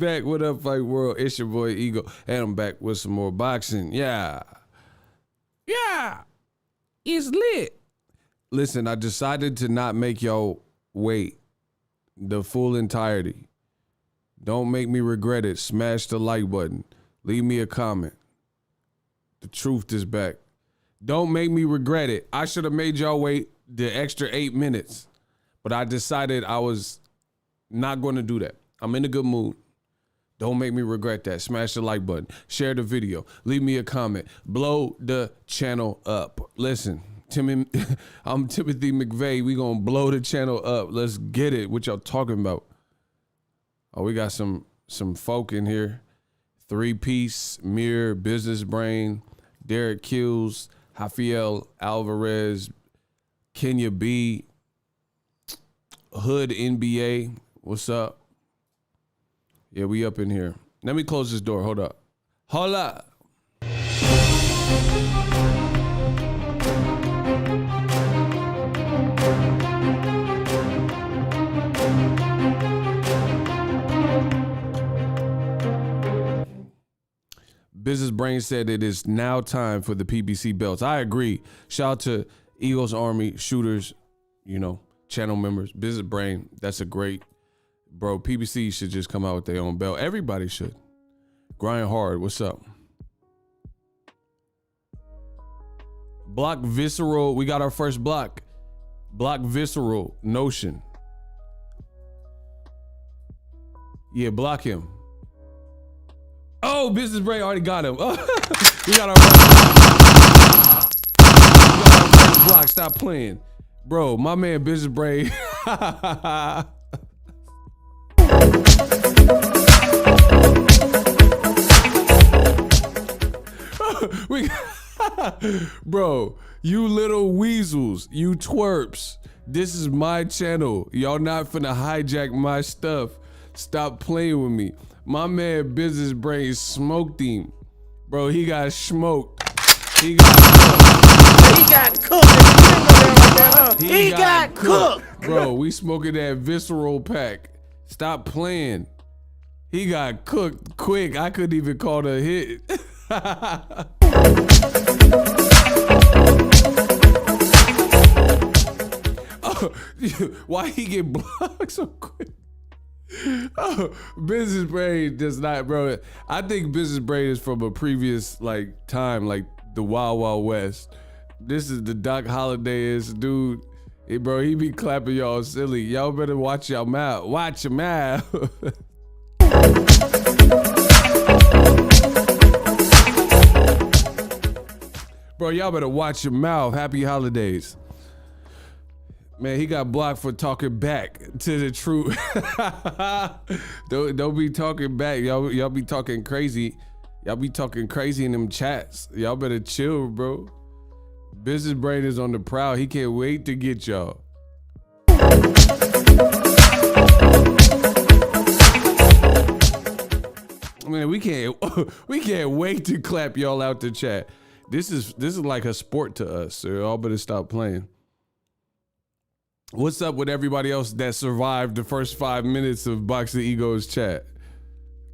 back. What up, Fight World? It's your boy Ego, and I'm back with some more boxing. Yeah, it's lit. Listen, I decided to not make y'all wait the full entirety. Don't make me regret it. Smash the like button. Leave me a comment. The truth is back. Don't make me regret it. I should have made y'all wait the extra 8 minutes, but I decided I was not going to do that. I'm in a good mood. Don't make me regret that. Smash the like button. Share the video. Leave me a comment. Blow the channel up. Listen, I'm Timothy McVeigh. We going to blow the channel up. Let's get it. What y'all talking about? Oh, we got some folk in here. 3-Piece, Mirror, Business Brain, Derek Kills, Rafael Alvarez, Kenya B, Hood NBA. What's up? Yeah, we up in here. Let me close this door. Hold up. Hold up. Business Brain said it is now time for the PBC belts. I agree. Shout out to Eagles Army, shooters, channel members. Business Brain, that's a great, bro. PBC should just come out with their own belt. Everybody should. Grind hard. What's up? Block Visceral. We got our first block. Block visceral notion. Yeah, block him. Oh, Business Brain already got him. We got our block. Stop playing. Bro, my man Business Brain. Bro, you little weasels, you twerps. This is my channel. Y'all not finna hijack my stuff. Stop playing with me. My man Business Brain smoked him. Bro, he got smoked. He got cooked. He got cooked. Bro, we smoking that visceral pack. Stop playing. He got cooked quick. I couldn't even call it a hit. Oh, why he get blocked so quick? Oh, Business Brain does not, bro. I think Business Brain is from a previous like time, like the Wild Wild West. This is the Doc Holliday-ish dude. Hey, bro, he be clapping y'all silly. Y'all better watch your mouth. Watch your mouth. Bro, y'all better watch your mouth. Happy holidays. Man, he got blocked for talking back to the truth. Don't be talking back. Y'all be talking crazy. Y'all be talking crazy in them chats. Y'all better chill, bro. Business Brain is on the prowl. He can't wait to get y'all. Man, we can't wait to clap y'all out the chat. This is like a sport to us, so y'all better stop playing. What's up with everybody else that survived the first 5 minutes of Boxing Ego's chat?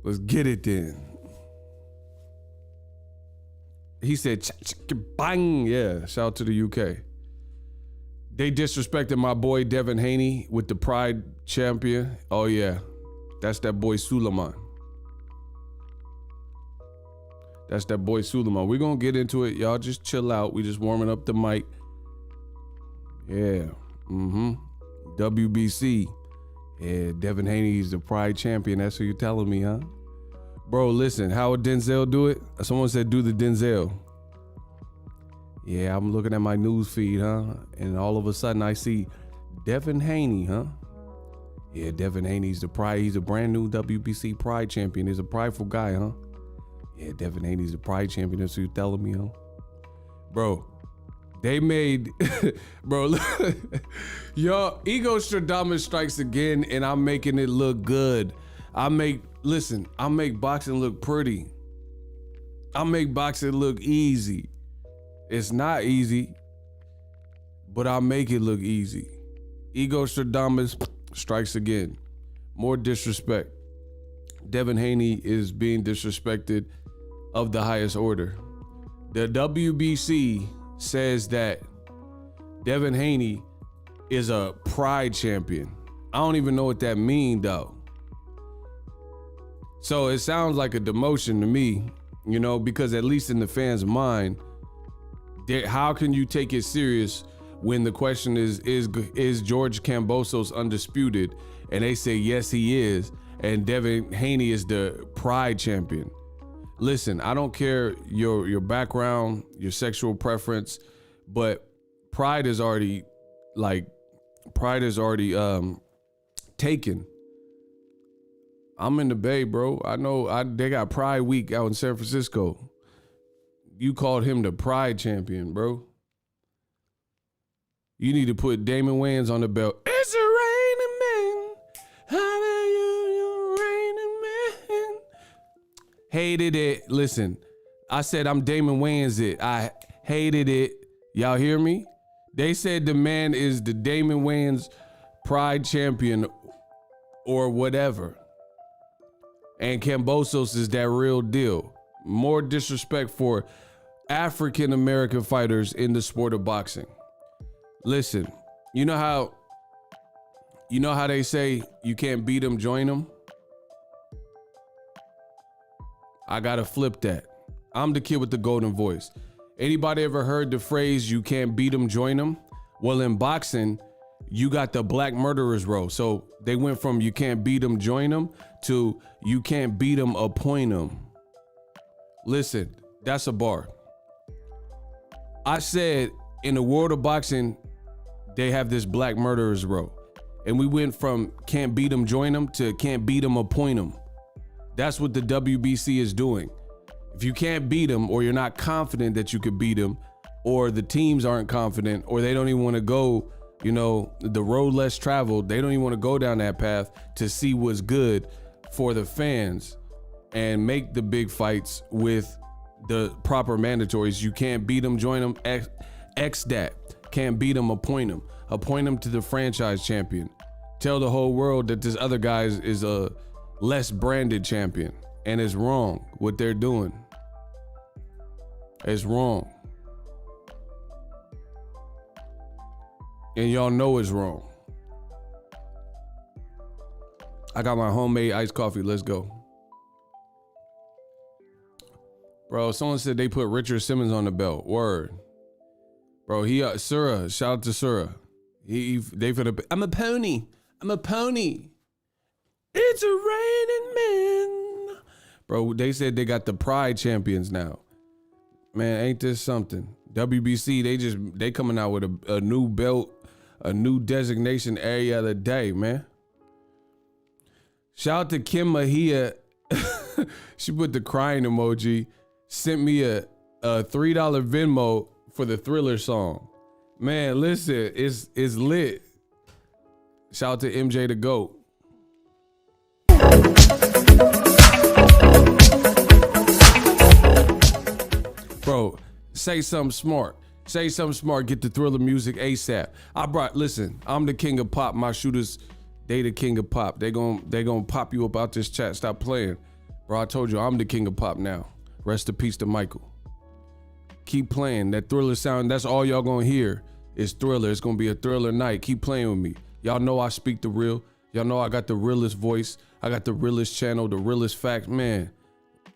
Let's get it then. He said, bang. Yeah, shout out to the UK. They disrespected my boy Devin Haney with the Pride champion. Oh yeah, that's that boy Suleiman. That's that boy Suleiman. We're gonna get into it. Y'all just chill out. We just warming up the mic. Yeah. WBC. Yeah, Devin Haney is the Pride champion. That's what you're telling me, huh? Bro, listen, how would Denzel do it? Someone said do the Denzel. Yeah, I'm looking at my news feed, huh? And all of a sudden I see Devin Haney, huh? Yeah, Devin Haney's the Pride. He's a brand new WBC Pride champion. He's a prideful guy, huh? Yeah, Devin Haney's the Pride champion. That's what you're telling me, huh? Bro, they made, bro, y'all, Ego Stradamus strikes again, and I'm making it look good. I make boxing look pretty. I make boxing look easy. It's not easy, but I make it look easy. Ego Stradamus strikes again. More disrespect. Devin Haney is being disrespected of the highest order. The WBC says that Devin Haney is a Pride champion. I don't even know what that means though. So it sounds like a demotion to me, you know, because at least in the fans' mind, how can you take it serious when the question is George Kambosos undisputed? And they say, yes, he is. And Devin Haney is the Pride champion. Listen, I don't care your background, your sexual preference, but Pride is already taken. I'm in the Bay, bro. I know they got Pride Week out in San Francisco. You called him the Pride champion, bro. You need to put Damon Wayans on the belt. It's a raining man. Hallelujah, raining man. Hated it. Listen, I said I'm Damon Wayans it. I hated it. Y'all hear me? They said the man is the Damon Wayans Pride champion or whatever. And Kambosos is that real deal. More disrespect for African American fighters in the sport of boxing. Listen, you know how they say you can't beat them, join them? I gotta flip that. I'm the kid with the golden voice. Anybody ever heard the phrase you can't beat them, join them? Well, in boxing, you got the black murderers row. So they went from you can't beat them, join them, to you can't beat them, appoint them. Listen, that's a bar. I said in the world of boxing, they have this black murderers row. And we went from can't beat them, join them, to can't beat them, appoint them. That's what the WBC is doing. If you can't beat them, or you're not confident that you could beat them, or the teams aren't confident, or they don't even want to go, you know, the road less traveled, they don't even want to go down that path to see what's good for the fans and make the big fights with the proper mandatories. You can't beat them, join them, X that. Can't beat them, appoint them. Appoint them to the franchise champion. Tell the whole world that this other guy is a less branded champion. And it's wrong what they're doing. It's wrong. And y'all know it's wrong. I got my homemade iced coffee. Let's go. Bro, someone said they put Richard Simmons on the belt. Word. Bro, Surah, shout out to Surah. They finna, I'm a pony. It's a raining man. Bro, they said they got the Pride champions now. Man, ain't this something? WBC, they coming out with a new belt, a new designation every other day, man. Shout out to Kim Mahia. She put the crying emoji, sent me a $3 Venmo for the Thriller song. Man, listen, it's lit. Shout out to MJ the GOAT. Bro, say something smart. Say something smart. Get the Thriller music ASAP. Listen, I'm the king of pop. My shooters, they the king of pop. They gon' pop you up out this chat. Stop playing. Bro, I told you, I'm the king of pop now. Rest in peace to Michael. Keep playing. That Thriller sound, that's all y'all gonna hear is Thriller. It's gonna be a Thriller night. Keep playing with me. Y'all know I speak the real. Y'all know I got the realest voice. I got the realest channel, the realest facts. Man,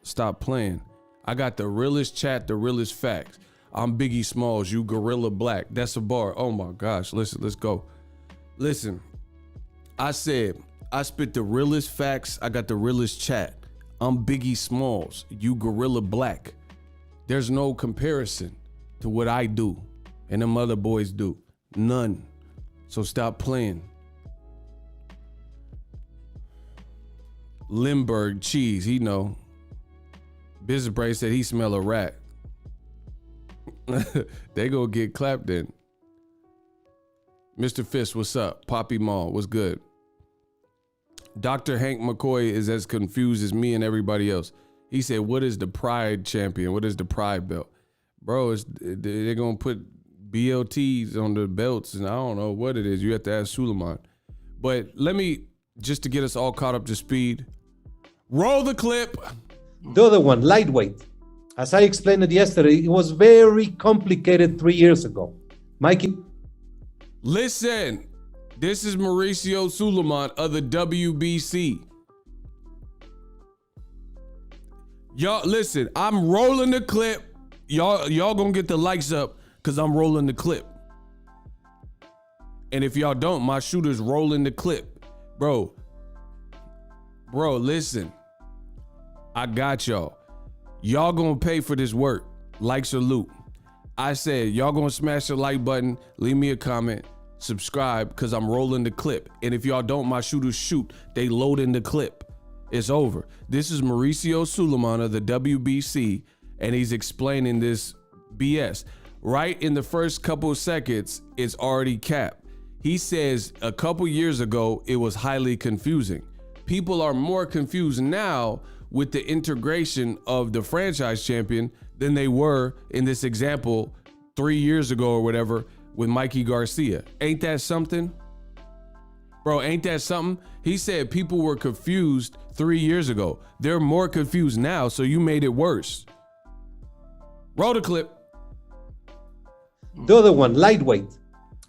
stop playing. I got the realest chat, the realest facts. I'm Biggie Smalls, you Gorilla Black. That's a bar. Oh my gosh. Listen, let's go. Listen, I said, I spit the realest facts. I got the realest chat. I'm Biggie Smalls, you Gorilla Black. There's no comparison to what I do and them other boys do. None. So stop playing. Limburg cheese, he know. Business Brain said he smell a rat. They gonna get clapped in. Mr. Fist, what's up? Poppy Mall, what's good? Dr. Hank McCoy is as confused as me and everybody else. He said, what is the Pride champion? What is the Pride belt? Bro, they're gonna put BLTs on the belts, and I don't know what it is. You have to ask Suleiman. But let me, just to get us all caught up to speed, roll the clip. The other one, lightweight. As I explained it yesterday, it was very complicated 3 years ago. Mikey. Listen, this is Mauricio Suleiman of the WBC. Y'all, listen, I'm rolling the clip. Y'all gonna get the likes up because I'm rolling the clip. And if y'all don't, my shooter's rolling the clip. Bro, listen. I got y'all. Y'all gonna pay for this work. Like, salute. I said, y'all gonna smash the like button, leave me a comment, subscribe, because I'm rolling the clip. And if y'all don't, my shooters shoot. They load in the clip. It's over. This is Mauricio Suleiman of the WBC, and he's explaining this BS. Right in the first couple of seconds, it's already capped. He says a couple years ago, it was highly confusing. People are more confused now with the integration of the franchise champion than they were in this example 3 years ago or whatever with Mikey Garcia. Ain't that something? Bro, ain't that something? He said people were confused 3 years ago. They're more confused now, so you made it worse. Roll the clip. The other one, lightweight.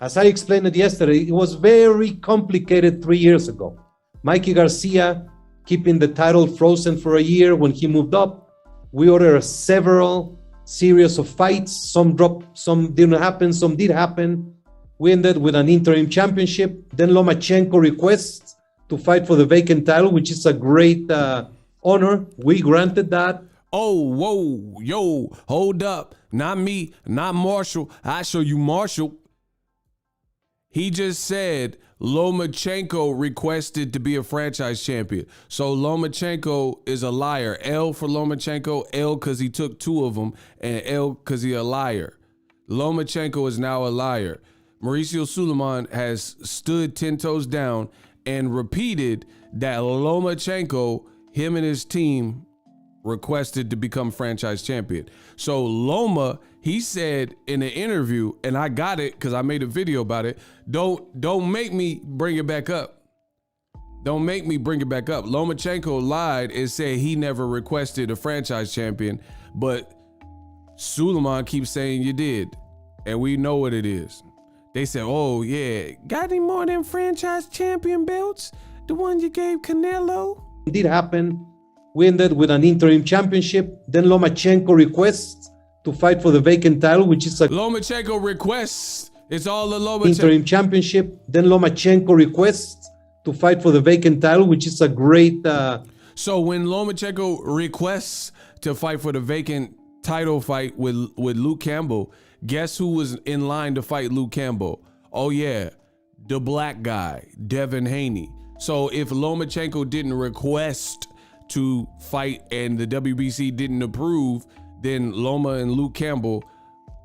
As I explained it yesterday, it was very complicated 3 years ago. Mikey Garcia keeping the title frozen for a year. When he moved up, we ordered several series of fights. Some dropped, some didn't happen, some did happen. We ended with an interim championship. Then Lomachenko requests to fight for the vacant title, which is a great honor. We granted that. Oh, whoa, yo, hold up. Not me, not Marshall. I show you Marshall. He just said Lomachenko requested to be a franchise champion. So Lomachenko is a liar. L for Lomachenko, L because he took two of them, and L because he a liar. Lomachenko is now a liar. Mauricio Suleiman has stood 10 toes down and repeated that Lomachenko, him and his team, requested to become franchise champion. So Loma, he said in an interview, and I got it because I made a video about it. Don't make me bring it back up. Don't make me bring it back up. Lomachenko lied and said he never requested a franchise champion, but Suleiman keeps saying you did, and we know what it is. They said, oh yeah, got any more of them franchise champion belts? The one you gave Canelo? It did happen. We ended with an interim championship. Then Lomachenko requests to fight for the vacant title, which is a Lomachenko requests. It's all the Lomachenko interim championship. Then Lomachenko requests to fight for the vacant title, which is a great. So when Lomachenko requests to fight for the vacant title fight with Luke Campbell, guess who was in line to fight Luke Campbell? Oh yeah, the black guy, Devin Haney. So if Lomachenko didn't request to fight and the WBC didn't approve, then Loma and Luke Campbell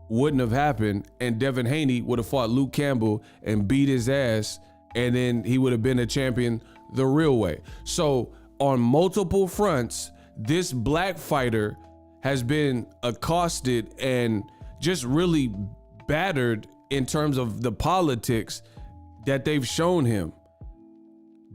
wouldn't have happened, and Devin Haney would have fought Luke Campbell and beat his ass, and then he would have been a champion the real way. So on multiple fronts, this black fighter has been accosted and just really battered in terms of the politics that they've shown him.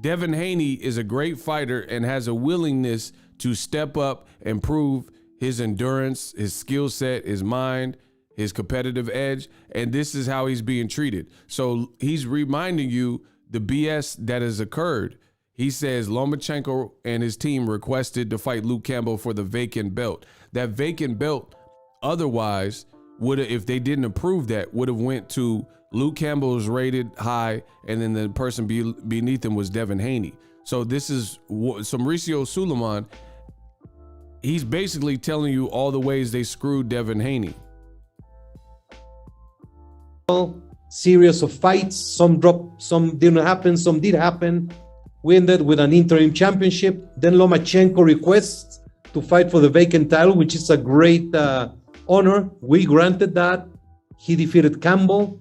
Devin Haney is a great fighter and has a willingness to step up and prove his endurance, his skill set, his mind, his competitive edge, and this is how he's being treated. So he's reminding you the BS that has occurred. He says Lomachenko and his team requested to fight Luke Campbell for the vacant belt. That vacant belt otherwise would have, if they didn't approve that, would have went to Luke Campbell's rated high, and then the person beneath him was Devin Haney. So this is some Mauricio Suleiman. He's basically telling you all the ways they screwed Devin Haney. Series of fights, some dropped, some didn't happen, some did happen. We ended with an interim championship. Then Lomachenko requests to fight for the vacant title, which is a great honor. We granted that. He defeated Campbell.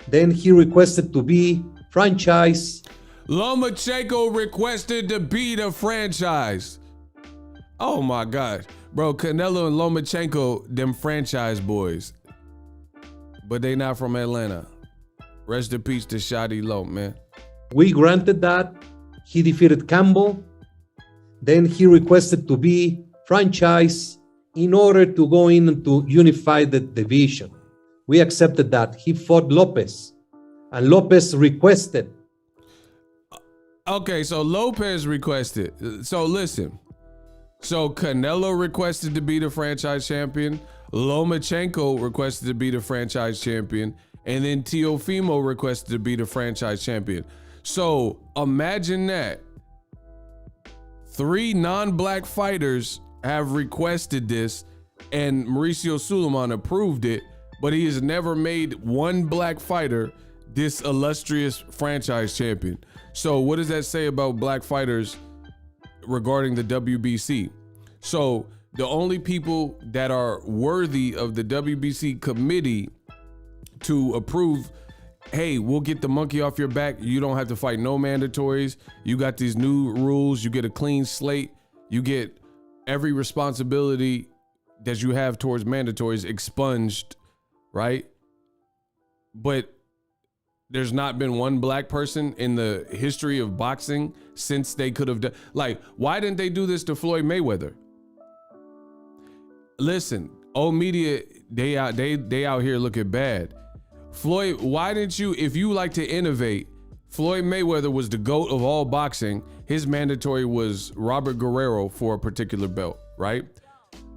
Then he requested to be franchise. Lomachenko requested to be the franchise. Oh my God. Bro, Canelo and Lomachenko, them franchise boys. But they not from Atlanta. Rest in peace to Shadi Low, man. We granted that. He defeated Campbell. Then he requested to be franchise in order to go in and to unify the division. We accepted that. He fought Lopez, and Lopez requested. Okay, so Lopez requested. So listen. So Canelo requested to be the franchise champion. Lomachenko requested to be the franchise champion. And then Teofimo requested to be the franchise champion. So imagine that. 3 non-black fighters have requested this, and Mauricio Suleiman approved it, but he has never made one black fighter this illustrious franchise champion. So what does that say about black fighters regarding the WBC? So the only people that are worthy of the WBC committee to approve, hey, we'll get the monkey off your back. You don't have to fight no mandatories. You got these new rules. You get a clean slate. You get every responsibility that you have towards mandatories expunged, right? But there's not been one black person in the history of boxing since they could have done. Like, why didn't they do this to Floyd Mayweather? Listen, old media, they out here looking bad. Floyd, why didn't you, if you like to innovate, Floyd Mayweather was the GOAT of all boxing. His mandatory was Robert Guerrero for a particular belt, right?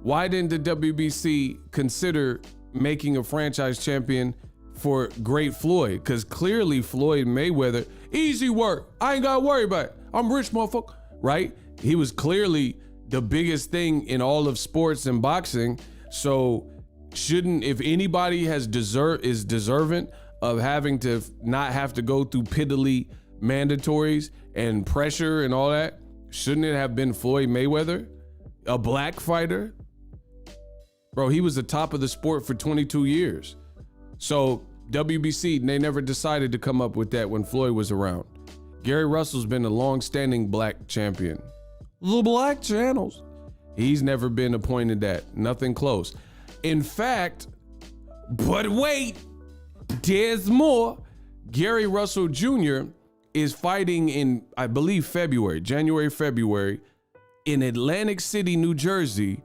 Why didn't the WBC consider making a franchise champion for great Floyd, because clearly Floyd Mayweather, easy work. I ain't got to worry about it. I'm rich, motherfucker. Right? He was clearly the biggest thing in all of sports and boxing. So shouldn't, if anybody is deserving of having to not have to go through piddly mandatories and pressure and all that, shouldn't it have been Floyd Mayweather, a black fighter? Bro, he was the top of the sport for 22 years. So WBC, they never decided to come up with that when Floyd was around. Gary Russell's been a long-standing black champion. The black channels. He's never been appointed that. Nothing close. In fact, but wait, there's more. Gary Russell Jr. is fighting in, I believe, January, February, in Atlantic City, New Jersey,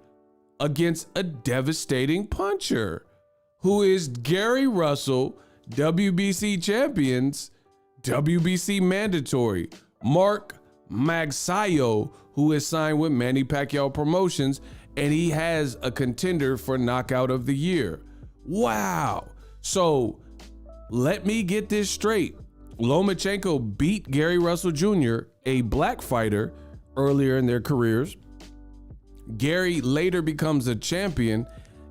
against a devastating puncher, who is Gary Russell, WBC champions, WBC mandatory, Mark Magsayo, who is signed with Manny Pacquiao Promotions, and he has a contender for Knockout of the Year. Wow. So let me get this straight. Lomachenko beat Gary Russell Jr., a black fighter, earlier in their careers. Gary later becomes a champion.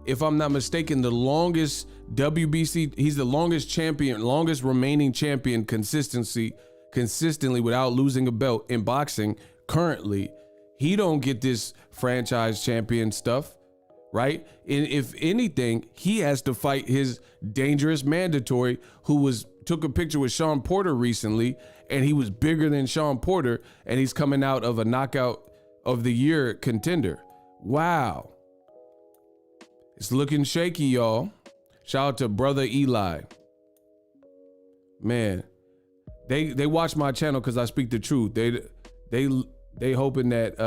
If I'm not mistaken, the longest WBC, he's the longest champion, longest remaining champion consistently without losing a belt in boxing currently. He don't get this franchise champion stuff, right? And if anything, he has to fight his dangerous mandatory, who took a picture with Sean Porter recently, and he was bigger than Sean Porter, and he's coming out of a Knockout of the Year contender. Wow. It's looking shaky, y'all. Shout out to brother Eli. Man, they watch my channel because I speak the truth. They hoping that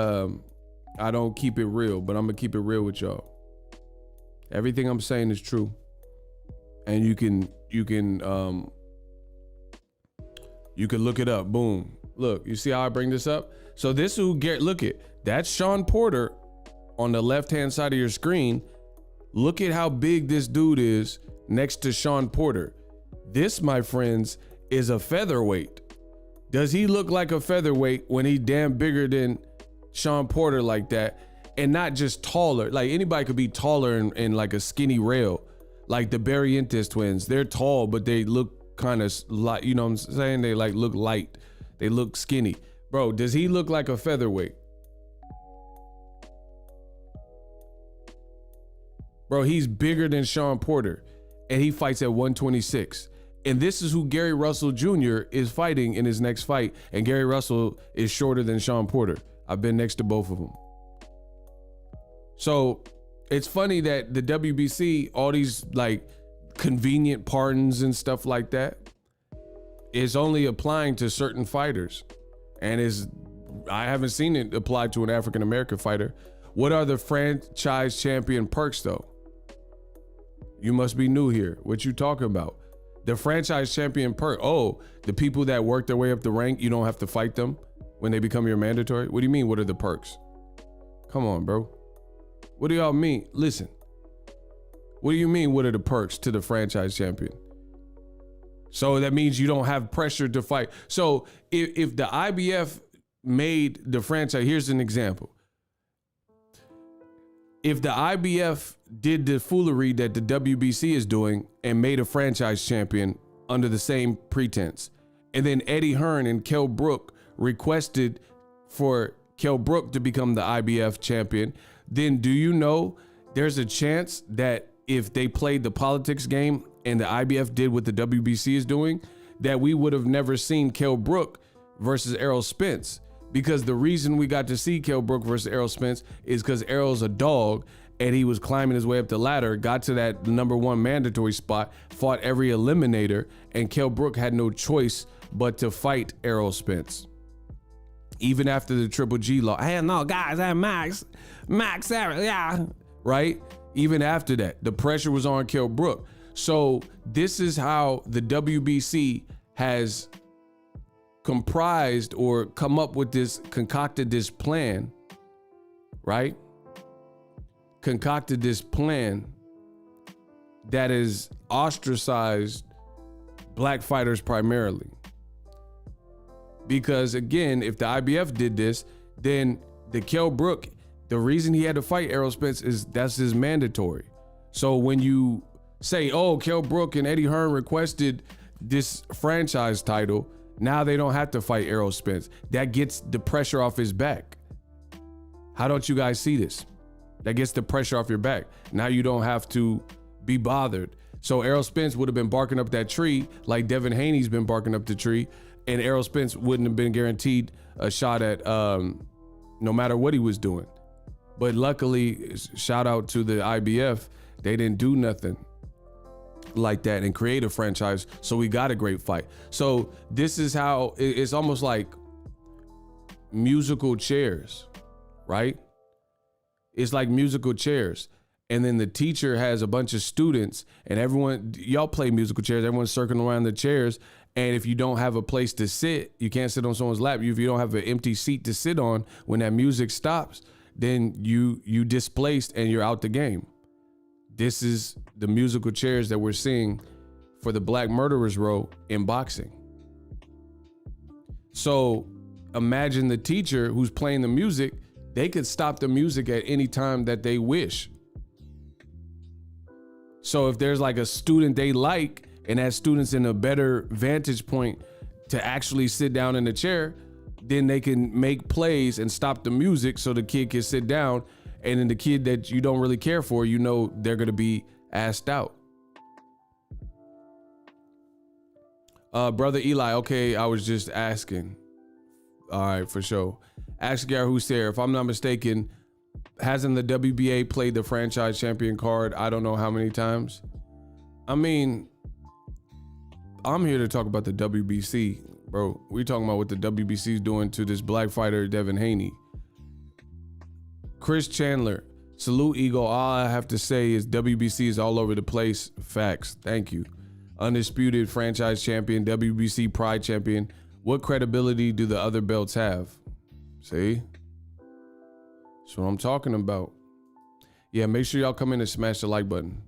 I don't keep it real, but I'm gonna keep it real with y'all. Everything I'm saying is true, and you can look it up. Boom. Look, you see how I bring this up? So this is who look at. That's Sean Porter on the left-hand side of your screen. Look at how big this dude is next to Sean Porter. This, my friends, is a featherweight. Does he look like a featherweight when he damn bigger than Sean Porter like that? And not just taller. Like, anybody could be taller and like a skinny rail. Like the Barrientos twins. They're tall, but they look kind of light. You know what I'm saying? They like look light. They look skinny. Bro, does he look like a featherweight? Bro, he's bigger than Sean Porter, and he fights at 126. And this is who Gary Russell Jr. is fighting in his next fight. And Gary Russell is shorter than Sean Porter. I've been next to both of them. So it's funny that the WBC, all these like convenient pardons and stuff like that, is only applying to certain fighters. And I haven't seen it applied to an African-American fighter. What are the franchise champion perks though? You must be new here. What you talking about? The franchise champion perk. Oh, the people that work their way up the rank, you don't have to fight them when they become your mandatory? What do you mean, what are the perks? Come on, bro. What do y'all mean? Listen. What do you mean, what are the perks to the franchise champion? So that means you don't have pressure to fight. So if the IBF made the franchise, here's an example. If the IBF did the foolery that the WBC is doing and made a franchise champion under the same pretense, and then Eddie Hearn and Kell Brook requested for Kell Brook to become the IBF champion, then do you know there's a chance that if they played the politics game and the IBF did what the WBC is doing, that we would have never seen Kell Brook versus Errol Spence? Because the reason we got to see Kell Brook versus Errol Spence is because Errol's a dog and he was climbing his way up the ladder, got to that number one mandatory spot, fought every eliminator, and Kell Brook had no choice but to fight Errol Spence. Even after the Triple G law, hey, no, guys, hey, Max, yeah, right? Even after that, the pressure was on Kell Brook. So this is how the WBC has comprised or concocted this plan, right? Concocted this plan that is ostracized black fighters primarily. Because again, if the IBF did this, then the Kell Brook, the reason he had to fight Errol Spence is that's his mandatory. So when you say, oh, Kell Brook and Eddie Hearn requested this franchise title, now they don't have to fight Errol Spence. That gets the pressure off his back. How don't you guys see this? That gets the pressure off your back. Now you don't have to be bothered. So Errol Spence would have been barking up that tree like Devin Haney's been barking up the tree, and Errol Spence wouldn't have been guaranteed a shot at no matter what he was doing. But luckily, shout out to the IBF, they didn't do nothing like that and create a franchise, so we got a great fight. So this is how it's almost like musical chairs, right? It's like musical chairs. And then the teacher has a bunch of students and everyone, y'all play musical chairs, everyone's circling around the chairs. And if you don't have a place to sit, you can't sit on someone's lap. If you don't have an empty seat to sit on when that music stops, then you displaced and you're out the game. This is the musical chairs that we're seeing for the Black Murderers Row in boxing. So imagine the teacher who's playing the music, they could stop the music at any time that they wish. So if there's like a student they like and that student's in a better vantage point to actually sit down in the chair, then they can make plays and stop the music so the kid can sit down. And then the kid that you don't really care for, you know they're going to be asked out. Brother Eli, okay, I was just asking. All right, for sure. Ashgar Hussein, if I'm not mistaken, hasn't the WBA played the franchise champion card I don't know how many times? I mean, I'm here to talk about the WBC, bro. We're talking about what the WBC is doing to this black fighter, Devin Haney. Chris Chandler, salute Ego. All I have to say is WBC is all over the place. Facts. Thank you. Undisputed franchise champion, WBC pride champion. What credibility do the other belts have? See? That's what I'm talking about. Yeah, make sure y'all come in and smash the like button.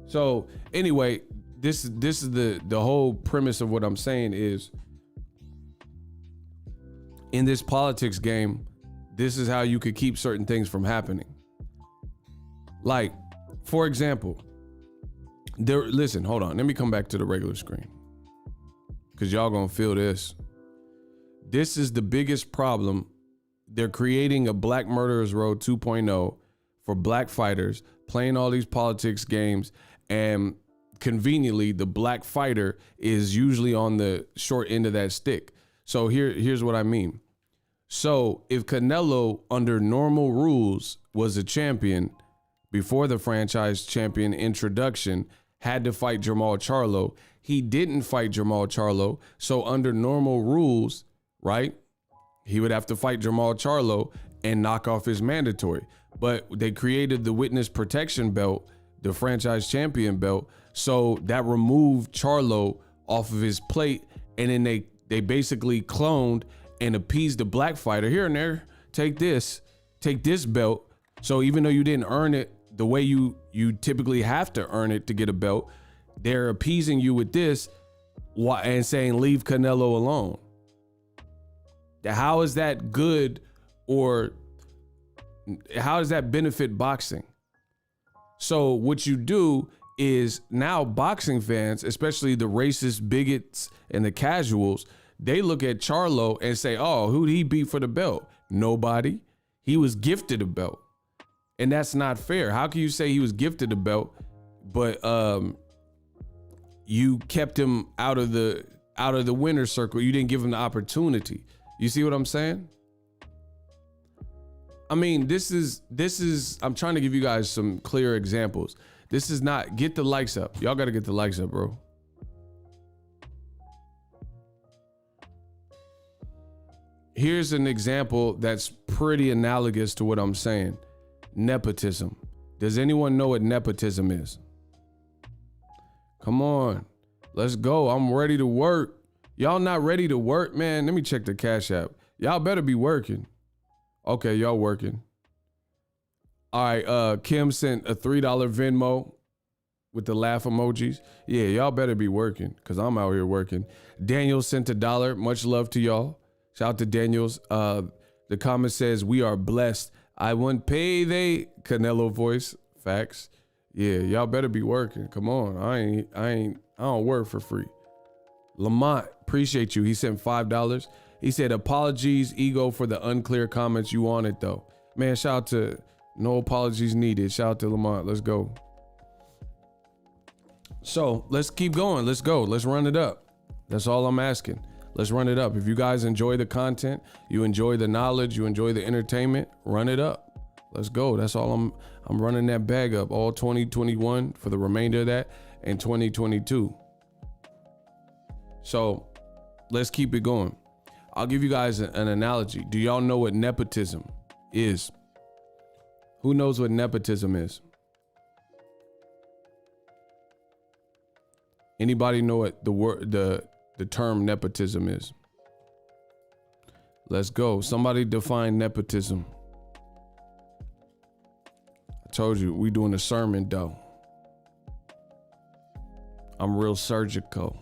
So anyway, this is the whole premise of what I'm saying is in this politics game, this is how you could keep certain things from happening. Like, for example, listen, hold on. Let me come back to the regular screen because y'all gonna feel this. This is the biggest problem. They're creating a Black Murderers Row 2.0 for black fighters, playing all these politics games, and conveniently, the black fighter is usually on the short end of that stick. So here's what I mean. So if Canelo, under normal rules, was a champion before the franchise champion introduction, had to fight Jermall Charlo, he didn't fight Jermall Charlo. So under normal rules, right, he would have to fight Jermall Charlo and knock off his mandatory. But they created the witness protection belt, the franchise champion belt, so that removed Charlo off of his plate, and then they basically cloned and appeased the black fighter. Here and there, take this belt. So even though you didn't earn it the way you typically have to earn it to get a belt, they're appeasing you with this and saying leave Canelo alone. How is that good, or how does that benefit boxing? So what you do is now boxing fans, especially the racist bigots and the casuals, they look at Charlo and say, oh, who'd he beat for the belt? Nobody. He was gifted a belt. And that's not fair. How can you say he was gifted a belt, but you kept him out of the winner's circle? You didn't give him the opportunity. You see what I'm saying? I mean, this is, I'm trying to give you guys some clear examples. This is not, get the likes up. Y'all got to get the likes up, bro. Here's an example that's pretty analogous to what I'm saying. Nepotism. Does anyone know what nepotism is? Come on, let's go. I'm ready to work. Y'all not ready to work, man? Let me check the Cash App. Y'all better be working. Okay, y'all working. All right, Kim sent a $3 Venmo with the laugh emojis. Yeah, y'all better be working because I'm out here working. Daniel sent $1. Much love to y'all. Shout out to Daniels. The comment says, we are blessed. I wouldn't pay they Canelo voice. Facts. Yeah, y'all better be working. Come on. I don't work for free. Lamont, appreciate you. He sent $5. He said, apologies, Ego, for the unclear comments. You on it though. Man, shout out to no apologies needed. Shout out to Lamont. Let's go. So let's keep going. Let's go. Let's run it up. That's all I'm asking. Let's run it up. If you guys enjoy the content, you enjoy the knowledge, you enjoy the entertainment, run it up. Let's go. That's all I'm running that bag up all 2021 for the remainder of that and 2022. So let's keep it going. I'll give you guys an analogy. Do y'all know what nepotism is? Who knows what nepotism is? Anybody know what the term nepotism is? Let's go. Somebody define nepotism. I told you, we doing a sermon though. I'm real surgical.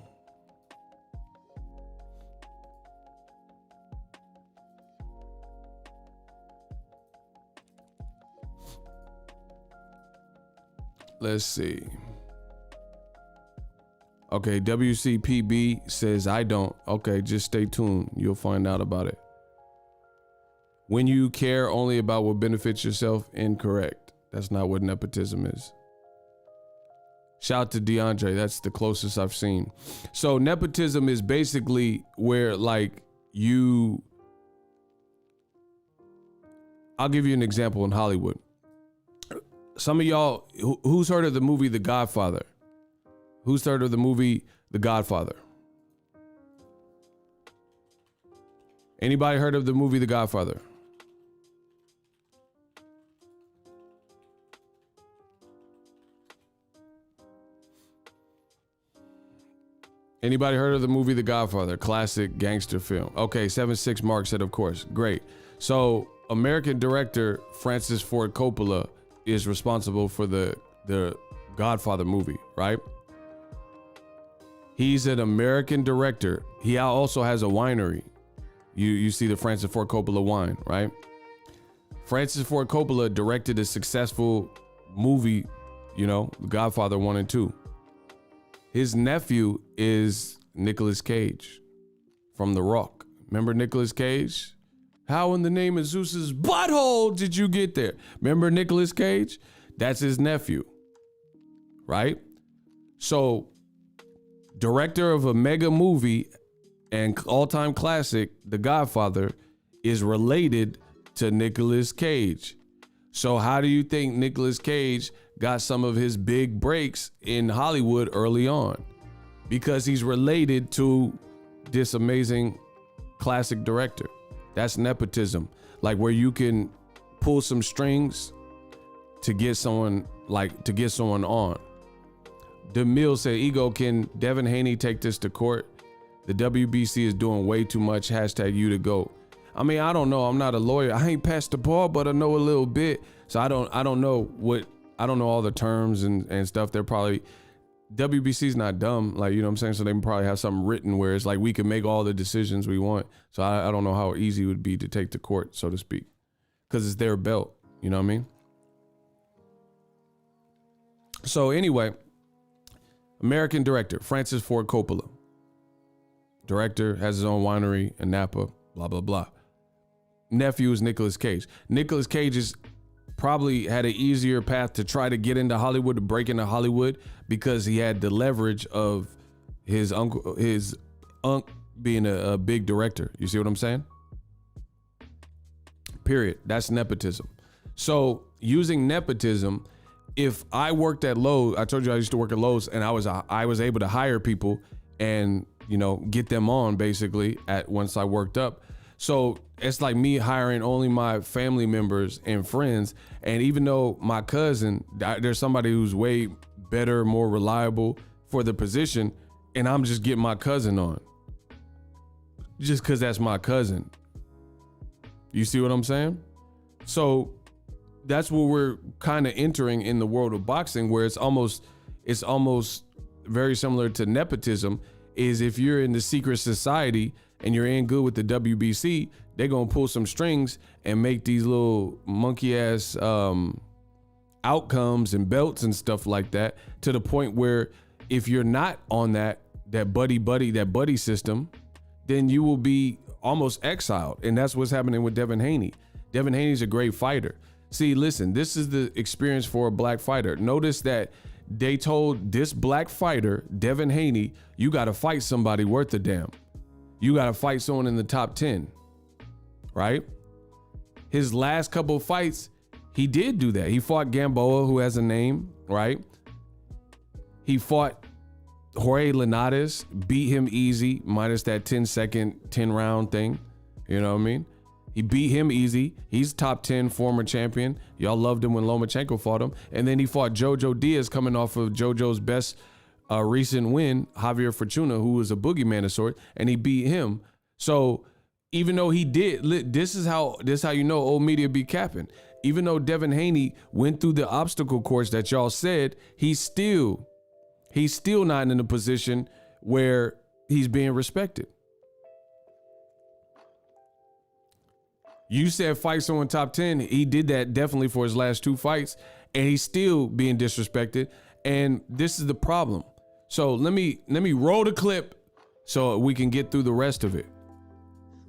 Let's see. Okay, WCPB says I don't. Okay, just stay tuned. You'll find out about it. When you care only about what benefits yourself, incorrect. That's not what nepotism is. Shout out to DeAndre. That's the closest I've seen. So nepotism is basically where like I'll give you an example in Hollywood. Some of y'all, who's heard of the movie The Godfather? Who's heard of the movie The Godfather? Anybody heard of the movie The Godfather? Anybody heard of the movie The Godfather? Classic gangster film. Okay, 7-6 Mark said, of course. Great. So American director Francis Ford Coppola is responsible for the Godfather movie, right? He's an American director. He also has a winery. You see the Francis Ford Coppola wine, right? Francis Ford Coppola directed a successful movie, Godfather 1 and 2. His nephew is Nicolas Cage from The Rock. Remember Nicolas Cage? How in the name of Zeus's butthole did you get there? Remember Nicolas Cage? That's his nephew, right? So, director of a mega movie and all-time classic, The Godfather, is related to Nicolas Cage. So how do you think Nicolas Cage got some of his big breaks in Hollywood early on? Because he's related to this amazing classic director. That's nepotism. Like where you can pull some strings to get someone on. DeMille said, Ego, can Devin Haney take this to court? The WBC is doing way too much. # you to go. I mean, I don't know. I'm not a lawyer. I ain't passed the ball, but I know a little bit. So I don't know all the terms and stuff. They're probably, WBC's not dumb. Like, you know what I'm saying? So they probably have something written where it's like, we can make all the decisions we want. So I don't know how easy it would be to take to court, so to speak, because it's their belt. You know what I mean? So anyway, American director, Francis Ford Coppola. Director, has his own winery in Napa, blah, blah, blah. Nephew is Nicolas Cage. Nicolas Cage is probably had an easier path to try to get into Hollywood, to break into Hollywood, because he had the leverage of his uncle being a big director. You see what I'm saying? Period. That's nepotism. So using nepotism, if I worked at Lowe's, I told you I used to work at Lowe's, and I was able to hire people and, get them on basically once I worked up. So it's like me hiring only my family members and friends. And even though my cousin, there's somebody who's way better, more reliable for the position, and I'm just getting my cousin on just because that's my cousin. You see what I'm saying? So that's where we're kind of entering in the world of boxing, where it's almost very similar to nepotism. Is if you're in the secret society and you're in good with the WBC, they're gonna pull some strings and make these little monkey ass outcomes and belts and stuff like that, to the point where if you're not on that buddy system, then you will be almost exiled. And that's what's happening with Devin Haney. Devin Haney's a great fighter. See, listen, this is the experience for a black fighter. Notice that they told this black fighter, Devin Haney, you got to fight somebody worth a damn. You got to fight someone in the top 10, right? His last couple of fights, he did do that. He fought Gamboa, who has a name, right? He fought Jorge Linares, beat him easy, minus that 10-second, 10-round thing. You know what I mean? He beat him easy. He's top 10 former champion. Y'all loved him when Lomachenko fought him. And then he fought Jojo Diaz, coming off of Jojo's best recent win, Javier Fortuna, who was a boogeyman of sorts, and he beat him. So even though he did, this is how you know old media be capping. Even though Devin Haney went through the obstacle course that y'all said, he's still not in a position where he's being respected. You said fight someone top 10. He did that definitely for his last 2 fights, and he's still being disrespected. And this is the problem. So let me roll the clip so we can get through the rest of it.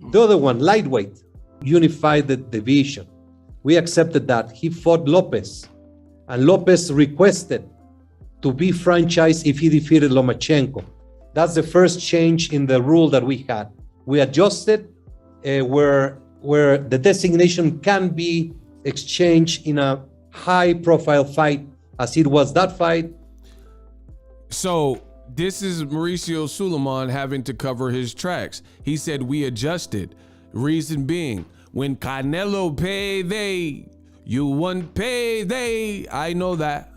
The other one, lightweight, unified the division. We accepted that. He fought Lopez, and Lopez requested to be franchised if he defeated Lomachenko. That's the first change in the rule that we had. We adjusted where the designation can be exchanged in a high-profile fight, as it was that fight. So this is Mauricio Suleiman having to cover his tracks. He said we adjusted. Reason being, when Canelo payday, you want payday. I know that.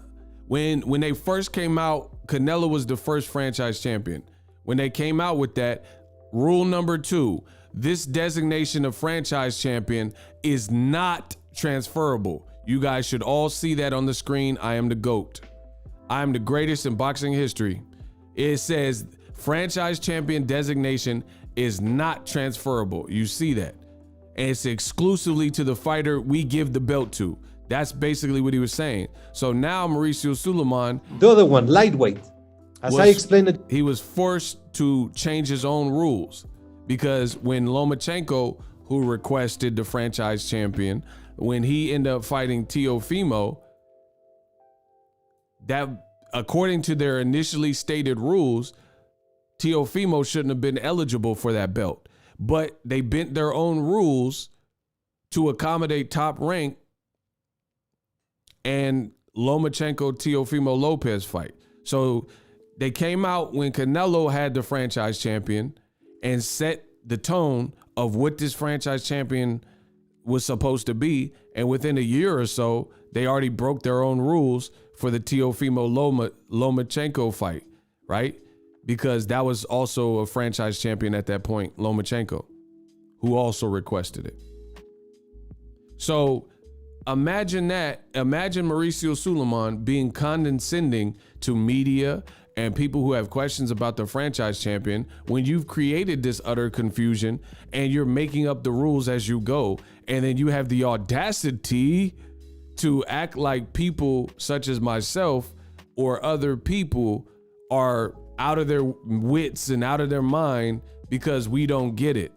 When they first came out, Canelo was the first franchise champion. When they came out with that, rule number 2, this designation of franchise champion is not transferable. You guys should all see that on the screen. I am the GOAT. I am the greatest in boxing history. It says franchise champion designation is not transferable. You see that. And it's exclusively to the fighter we give the belt to. That's basically what he was saying. So now Mauricio Suleiman, the other one, lightweight, I explained it. He was forced to change his own rules, because when Lomachenko, who requested the franchise champion, when he ended up fighting Teofimo, that according to their initially stated rules, Teofimo shouldn't have been eligible for that belt. But they bent their own rules to accommodate Top Rank and Lomachenko Teofimo Lopez fight. So they came out when Canelo had the franchise champion and set the tone of what this franchise champion was supposed to be. And within a year or so, they already broke their own rules for the Teofimo Lomachenko fight, right? Because that was also a franchise champion at that point, Lomachenko, who also requested it. So imagine that. Imagine Mauricio Suleiman being condescending to media and people who have questions about the franchise champion when you've created this utter confusion and you're making up the rules as you go. And then you have the audacity to act like people such as myself or other people are out of their wits and out of their mind because we don't get it.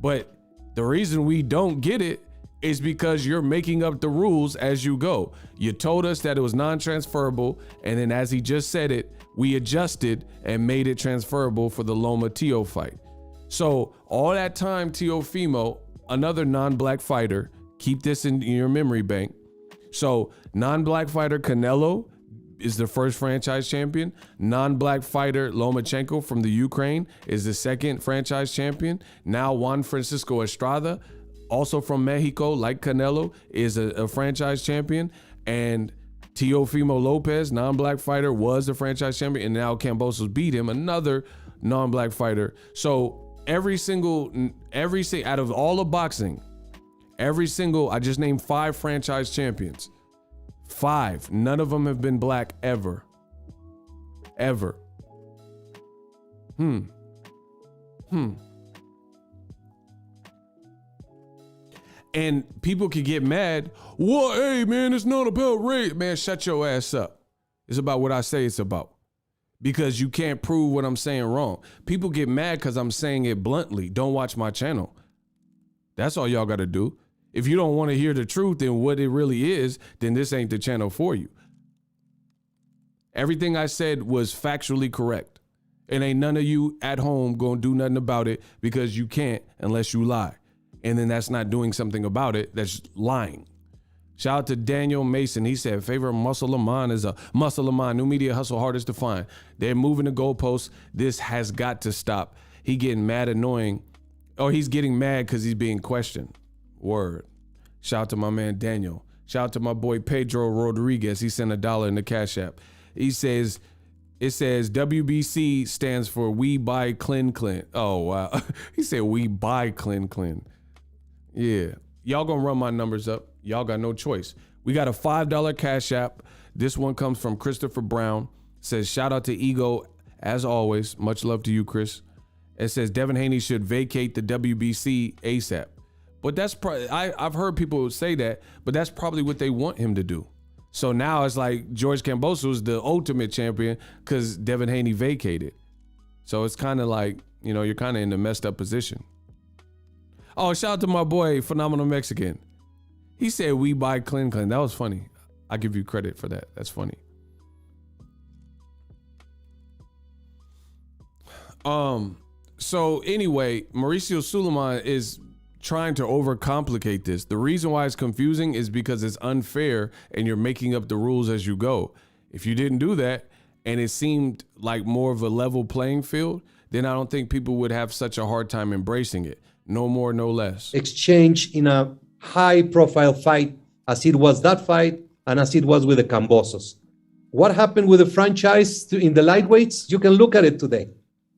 But the reason we don't get it is because you're making up the rules as you go. You told us that it was non-transferable, and then as he just said it, we adjusted and made it transferable for the Loma Teo fight. So all that time, Teofimo, another non-black fighter, keep this in your memory bank. So non-black fighter Canelo is the first franchise champion. Non-black fighter Lomachenko from the Ukraine is the second franchise champion. Now Juan Francisco Estrada, also from Mexico, like Canelo, is a franchise champion. And Teofimo Lopez, non-black fighter, was a franchise champion. And now Kambosos beat him, another non-black fighter. So every out of all of boxing, I just named 5 franchise champions. 5. None of them have been black ever. Ever. And people could get mad. Well, hey, man, it's not about race. Man, shut your ass up. It's about what I say it's about. Because you can't prove what I'm saying wrong. People get mad because I'm saying it bluntly. Don't watch my channel. That's all y'all got to do. If you don't want to hear the truth and what it really is, then this ain't the channel for you. Everything I said was factually correct. And ain't none of you at home gonna do nothing about it because you can't unless you lie. And then that's not doing something about it, that's lying. Shout out to Daniel Mason. He said, favorite muscle of mine is a muscle of mine. New media hustle hardest to find. They're moving the goalposts. This has got to stop. He getting mad annoying. Or he's getting mad because he's being questioned. Word. Shout out to my man Daniel. Shout out to my boy Pedro Rodriguez. He sent $1 in the Cash App. He says, it says WBC stands for We Buy Clean Clean. Oh, wow. He said We Buy Clean Clean. Yeah. Y'all gonna run my numbers up. Y'all got no choice. We got a $5 Cash App. This one comes from Christopher Brown. Says, shout out to Ego as always. Much love to you, Chris. It says Devin Haney should vacate the WBC ASAP. But that's probably, I've heard people say that, but that's probably what they want him to do. So now it's like George Kambosos is the ultimate champion because Devin Haney vacated. So it's kind of like, you know, you're kind of in a messed up position. Oh, shout out to my boy, Phenomenal Mexican. He said we buy Clean Clean. That was funny. I give you credit for that. That's funny. So anyway, Mauricio Suleiman is trying to overcomplicate this. The reason why it's confusing is because it's unfair and you're making up the rules as you go. If you didn't do that and it seemed like more of a level playing field, then I don't think people would have such a hard time embracing it. No more, no less. Exchange in a high-profile fight as it was that fight and as it was with the Kambosos. What happened with the franchise in the lightweights? You can look at it today.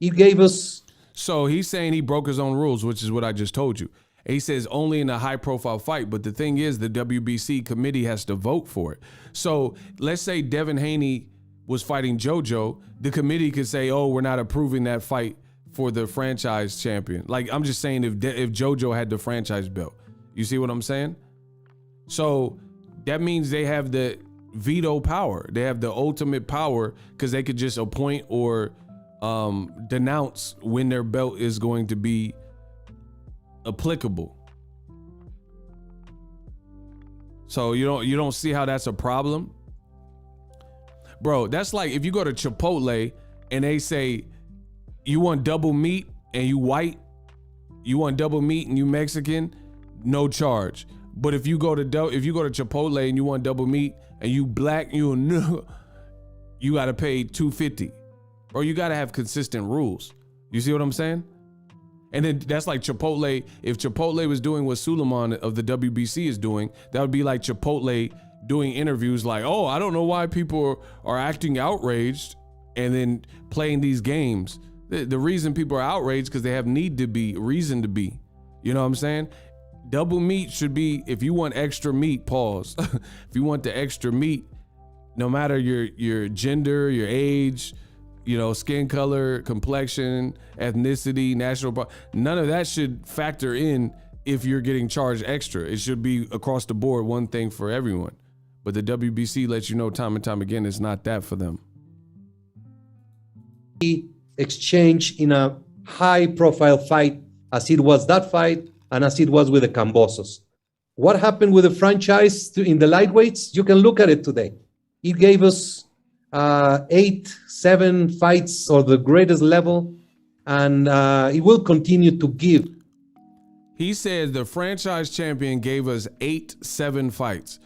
It gave us... So he's saying he broke his own rules, which is what I just told you. He says only in a high-profile fight, but the thing is the WBC committee has to vote for it. So let's say Devin Haney was fighting JoJo. The committee could say, oh, we're not approving that fight for the franchise champion. Like, I'm just saying if JoJo had the franchise belt. You see what I'm saying? So that means they have the veto power. They have the ultimate power because they could just appoint or denounce when their belt is going to be applicable. So you don't see how that's a problem? Bro, that's like if you go to Chipotle and they say you want double meat and you white, you want double meat and you Mexican, no charge. But if you go to Chipotle and you want double meat and you black, you got to pay $2.50. Bro, you got to have consistent rules. You see what I'm saying? And then that's like Chipotle. If Chipotle was doing what Suleiman of the WBC is doing, that would be like Chipotle doing interviews like, oh, I don't know why people are acting outraged and then playing these games. The reason people are outraged because they have reason to be. You know what I'm saying? Double meat should be, if you want extra meat, pause. If you want the extra meat, no matter your gender, your age, you know, skin color, complexion, ethnicity, none of that should factor in if you're getting charged extra. It should be across the board, one thing for everyone. But the WBC lets you know time and time again, it's not that for them. Exchange in a high-profile fight as it was that fight and as it was with the Kambosos. What happened with the franchise in the lightweights? You can look at it today. It gave us 8-7 fights or the greatest level, and it will continue to give. He said the franchise champion gave us 8-7 fights.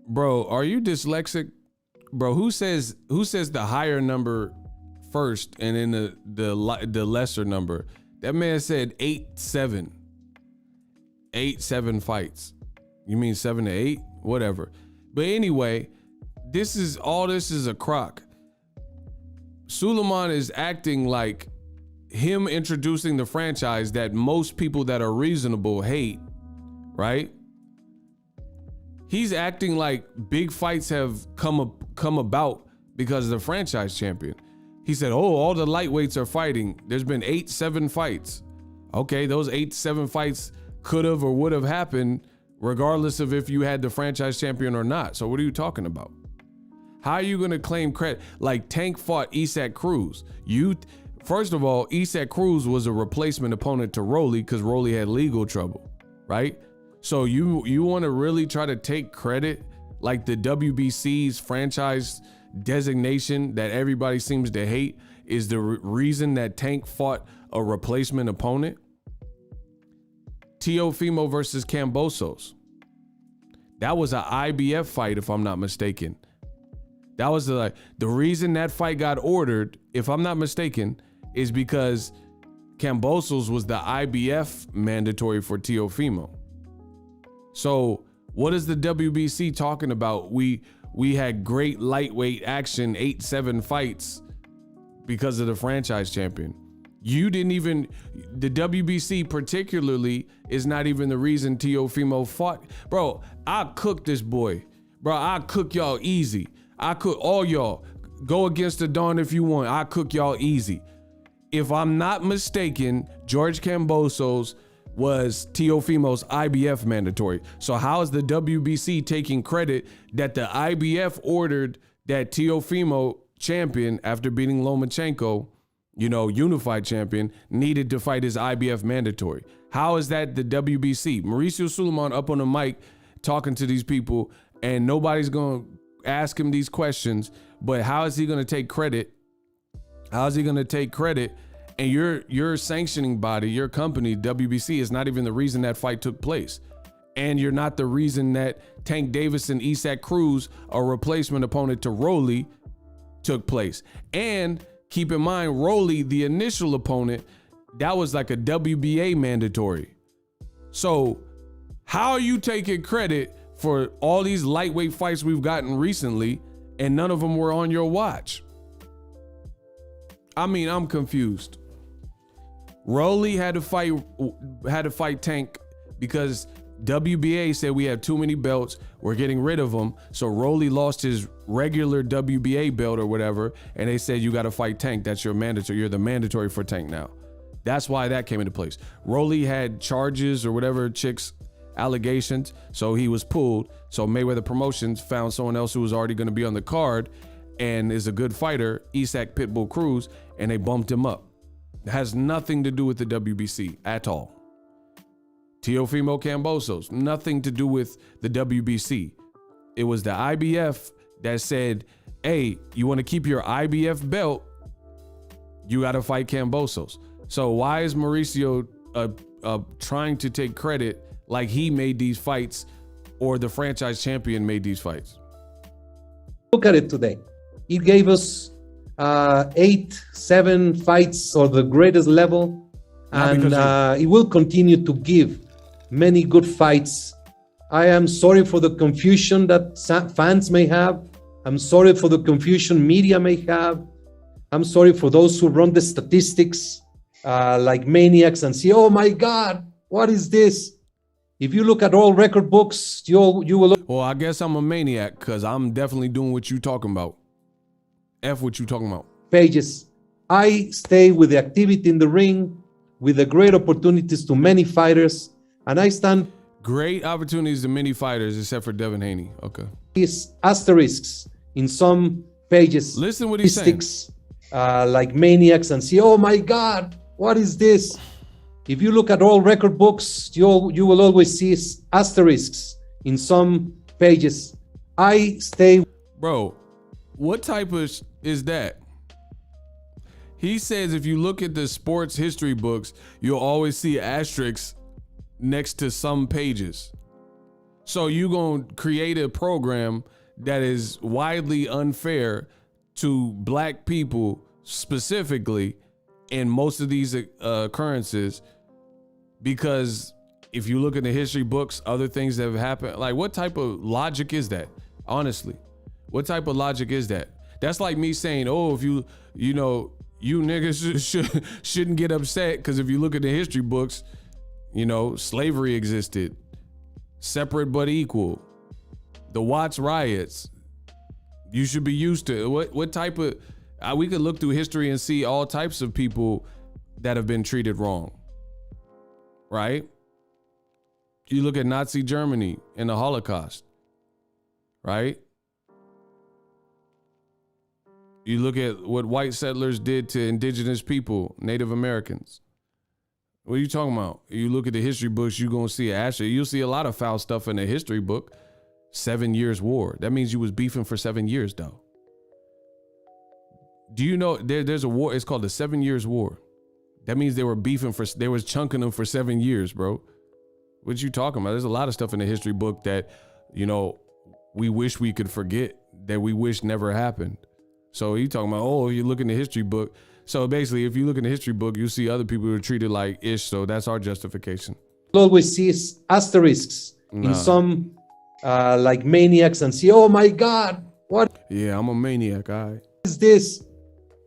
Bro, are you dyslexic? Bro, who says the higher number first and then the lesser number? That man said 8-7. 8-7 fights. You mean 7 to 8? Whatever. But anyway, this is a crock. Suleiman is acting like him introducing the franchise that most people that are reasonable hate, right? He's acting like big fights have come about because of the franchise champion. He said, oh, all the lightweights are fighting. There's been 8-7 fights. Okay, those 8-7 fights could have or would have happened regardless of if you had the franchise champion or not. So what are you talking about? How are you going to claim credit? Like Tank fought Isaac Cruz. First of all, Isaac Cruz was a replacement opponent to Rolly because Rolly had legal trouble, right? So you want to really try to take credit like the WBC's franchise designation that everybody seems to hate is the reason that Tank fought a replacement opponent? Teofimo versus Kambosos. That was an IBF fight, if I'm not mistaken. That was the reason that fight got ordered, if I'm not mistaken, is because Kambosos was the IBF mandatory for Teofimo. So what is the WBC talking about? We had great lightweight action, 8-7 fights because of the franchise champion. You didn't even, the WBC particularly is not even the reason Teofimo fought. Bro, I'll cook this boy. Bro, I'll cook y'all easy. I cook all y'all. Go against the dawn if you want. I'll cook y'all easy. If I'm not mistaken, George Kambosos was Teofimo's IBF mandatory. So how is the WBC taking credit that the IBF ordered that Teofimo champion after beating Lomachenko, unified champion, needed to fight his IBF mandatory? How is that the WBC? Mauricio Suleiman up on the mic talking to these people and nobody's going to ask him these questions, but how is he going to take credit? How is he going to take credit? And your sanctioning body, your company, WBC, is not even the reason that fight took place. And you're not the reason that Tank Davis and Isaac Cruz, a replacement opponent to Rolly, took place. And keep in mind, Rolly, the initial opponent, that was like a WBA mandatory. So how are you taking credit for all these lightweight fights we've gotten recently and none of them were on your watch? I mean, I'm confused. Rolly had to fight Tank because WBA said we have too many belts. We're getting rid of them. So Rolly lost his regular WBA belt or whatever. And they said, you got to fight Tank. That's your mandatory. You're the mandatory for Tank now. That's why that came into place. Rolly had charges or whatever, allegations. So he was pulled. So Mayweather Promotions found someone else who was already going to be on the card and is a good fighter, Isaac Pitbull Cruz, and they bumped him up. It has nothing to do with the WBC at all. Teofimo Kambosos, nothing to do with the WBC. It was the IBF that said, hey, you want to keep your IBF belt, you got to fight Kambosos. So why is Mauricio trying to take credit like he made these fights or the franchise champion made these fights? Look at it today. It gave us 8-7 fights of the greatest level, and it will continue to give many good fights. I am sorry for the confusion that fans may have. I'm sorry for the confusion media may have. I'm sorry for those who run the statistics like maniacs and say, oh my God, what is this? If you look at all record books, you will look. Well, I guess I'm a maniac because I'm definitely doing what you talking about. F what you talking about. Pages. I stay with the activity in the ring, with the great opportunities to many fighters, and I stand. Great opportunities to many fighters, except for Devin Haney. Okay. Is asterisks in some pages. Listen what he's saying. Like maniacs and say, oh my God, what is this? If you look at all record books, you will always see asterisks in some pages. I stay. Bro, what type of is that? He says if you look at the sports history books, you'll always see asterisks next to some pages. So you gonna create a program that is widely unfair to black people specifically in most of these occurrences, because if you look at the history books, other things that have happened, like what type of logic is that? Honestly, what type of logic is that? That's like me saying, oh, if you niggas shouldn't get upset because if you look at the history books, slavery existed. separate but equal. The Watts riots. You should be used to it. What type of, we could look through history and see all types of people that have been treated wrong, right? You look at Nazi Germany and the Holocaust, right? You look at what white settlers did to indigenous people, Native Americans. What are you talking about? You look at the history books, you're going to see actually, you'll see a lot of foul stuff in the history book. 7 years war. That means you was beefing for 7 years, though. Do you know there's a war? It's called the 7 Years War. That means they were beefing they was chunking them for 7 years, bro. What you talking about? There's a lot of stuff in the history book that, you know, we wish we could forget, that we wish never happened. So you talking about, oh, you look in the history book. So basically, if you look in the history book, you see other people who are treated like ish. So that's our justification. Always see asterisks in some like maniacs and see, oh my God, what? Yeah, I'm a maniac. All right. Is this?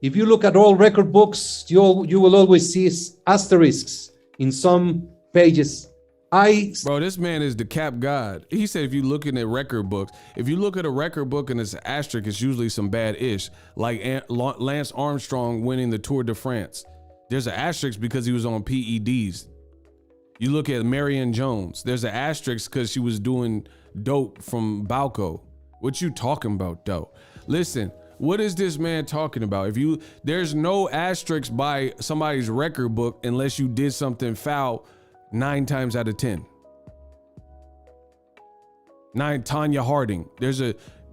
If you look at all record books, you will always see asterisks in some pages. Bro, this man is the cap god. He said if you looking at record books, if you look at a record book and it's an asterisk, it's usually some bad ish. Like Lance Armstrong winning the Tour de France. There's an asterisk because he was on PEDs. You look at Marion Jones. There's an asterisk because she was doing dope from Balco. What you talking about, though? Listen, what is this man talking about? There's no asterisk by somebody's record book unless you did something foul 9 times out of 10. Tanya Harding.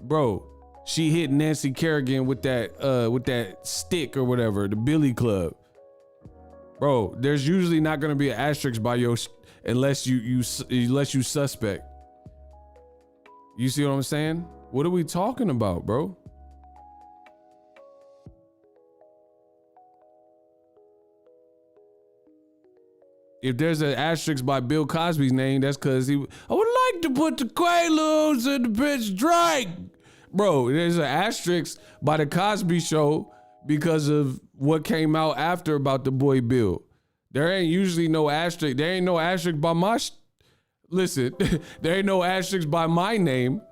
Bro, she hit Nancy Kerrigan with that stick or whatever, the Billy Club. Bro, there's usually not gonna be an asterisk by unless you suspect. You see what I'm saying? What are we talking about, bro? If there's an asterisk by Bill Cosby's name, that's because I would like to put the Quaaludes in the bitch Drake. Bro, there's an asterisk by the Cosby Show because of what came out after about the boy Bill. There ain't usually no asterisk. There ain't no asterisk by listen, there ain't no asterisk by my name.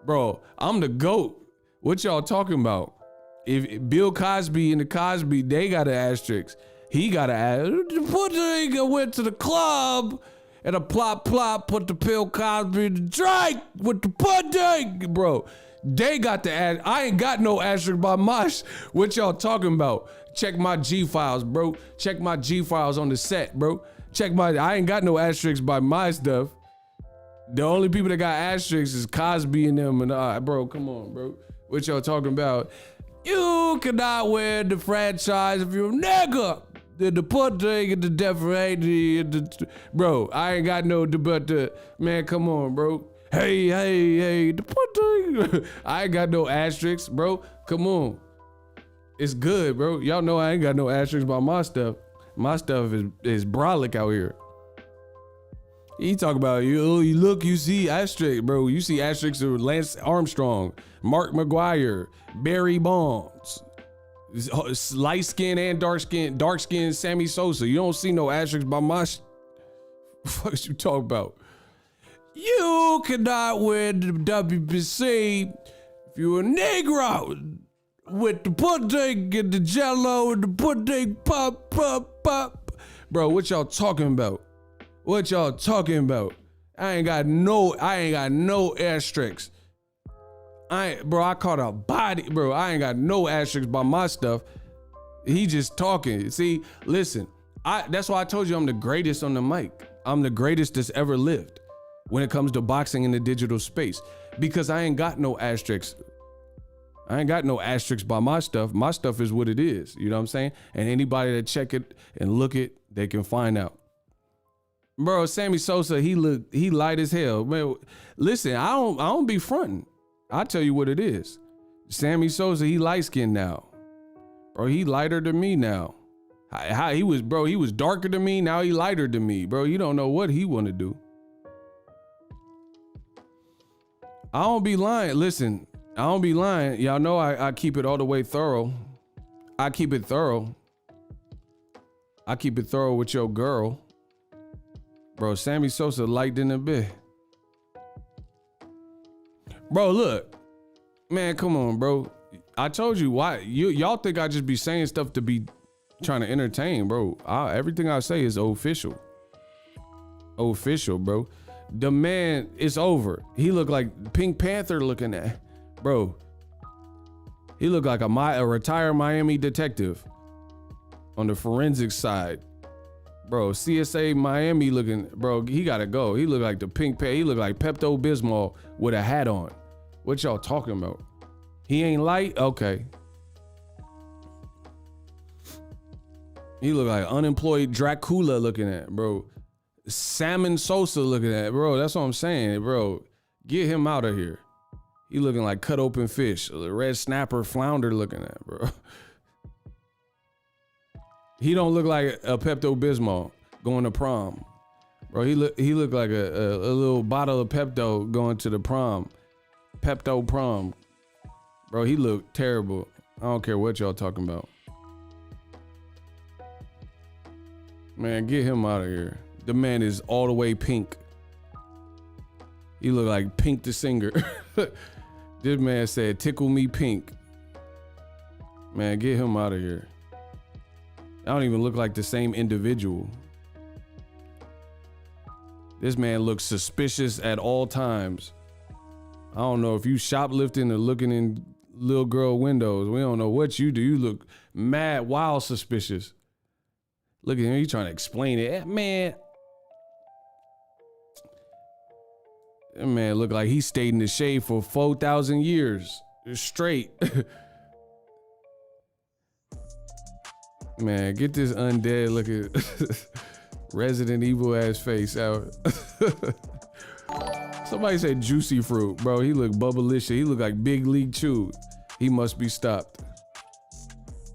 Bro, I'm the GOAT. What y'all talking about? If Bill Cosby and the Cosby, they got an asterisk. He got an asterisk. I went to the club and a plop put the Bill Cosby to Drake with the pudding. Bro, they got the asterisk. I ain't got no asterisk by my What y'all talking about? Check my G files, bro. Check my G files on the set, bro. I ain't got no asterisks by my stuff. The only people that got asterisks is Cosby and them. And bro, come on, bro. What y'all talking about? You cannot win the franchise if you're a nigga. The pudding and the defamation. Bro, I ain't got no man, come on, bro. Hey, the pudding. I ain't got no asterisks, bro. Come on. It's good, bro. Y'all know I ain't got no asterisks by my stuff. My stuff is brolic out here. He talk about you see asterisk, bro. You see asterisks of Lance Armstrong, Mark McGuire, Barry Bonds, light skin and dark skin Sammy Sosa. You don't see no asterisks by my what you talk about? You cannot win the WBC if you're a Negro with the pudding and the jello and the pudding pop. Bro, what y'all talking about? What y'all talking about? I ain't got no asterisks. Bro, I caught a body, bro. I ain't got no asterisks by my stuff. He just talking. See, listen, that's why I told you I'm the greatest on the mic. I'm the greatest that's ever lived when it comes to boxing in the digital space, because I ain't got no asterisks. I ain't got no asterisks by my stuff. My stuff is what it is. You know what I'm saying? And anybody that check it and look it, they can find out. Bro, Sammy Sosa, he light as hell. Man, listen, I don't be fronting. I'll tell you what it is. Sammy Sosa, he light skinned now. Bro, he lighter than me now. He was darker than me, now he lighter than me. Bro, you don't know what he want to do. I don't be lying. Listen, I don't be lying. Y'all know I keep it all the way thorough. I keep it thorough. I keep it thorough with your girl. Bro, Sammy Sosa light in a bit. Bro, look. Man, come on, bro. I told you why. Y'all think I just be saying stuff to be trying to entertain, bro. Everything I say is official. Official, bro. The man is over. He looked like Pink Panther looking at, bro. He looked like a retired Miami detective on the forensic side. Bro, CSA Miami looking, bro, he gotta go. He looked like the Pink Panther. He looked like Pepto-Bismol with a hat on. What y'all talking about? He ain't light? Okay. He look like unemployed Dracula looking at, bro. Salmon Sosa looking at, bro. That's what I'm saying, bro. Get him out of here. He looking like cut open fish. Red snapper flounder looking at, bro. He don't look like a Pepto-Bismol going to prom. Bro, he look like a little bottle of Pepto going to the prom. Pepto prom. Bro, he looked terrible. I don't care what y'all talking about. Man, get him out of here. The man is all the way pink. He look like Pink the singer. This man said, tickle me pink. Man, get him out of here. I don't even look like the same individual. This man looks suspicious at all times. I don't know if you shoplifting or looking in little girl windows. We don't know what you do. You look mad, wild suspicious. Look at him, he trying to explain it. Man. That man look like he stayed in the shade for 4,000 years straight. Man, get this undead looking Resident Evil ass face out. Somebody said juicy fruit, bro. He look bubblicious. He look like Big League Chew. He must be stopped.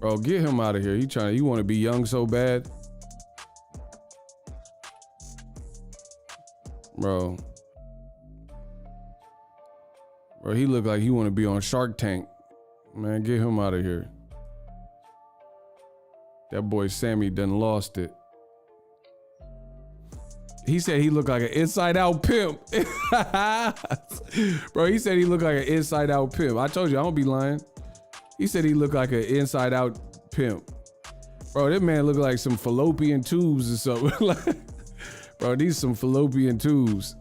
Bro, get him out of here. You want to be young so bad? Bro, he look like he want to be on Shark Tank. Man, get him out of here. That boy Sammy done lost it. He said he looked like an inside out pimp. Bro, he said he looked like an inside out pimp. I told you, I don't be lying. He said he looked like an inside out pimp. Bro, that man look like some fallopian tubes or something. Bro, these some fallopian tubes.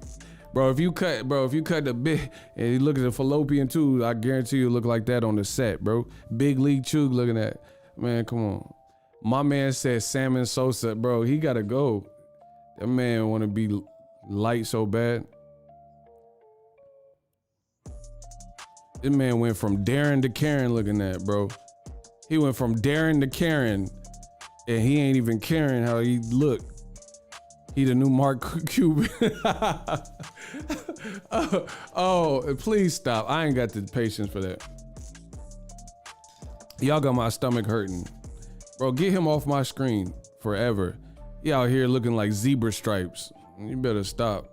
Bro, if you cut the bit and you look at the fallopian tube, I guarantee you look like that on the set, bro. Big League Chug looking at. Man, come on. My man said Salmon Sosa, bro, he gotta go. That man wanna be light so bad. This man went from Darren to Karen looking at, bro. He went from Darren to Karen and he ain't even caring how he look. He the new Mark Cuban. Oh, please stop. I ain't got the patience for that. Y'all got my stomach hurting. Bro, get him off my screen forever. He out here looking like zebra stripes. You better stop.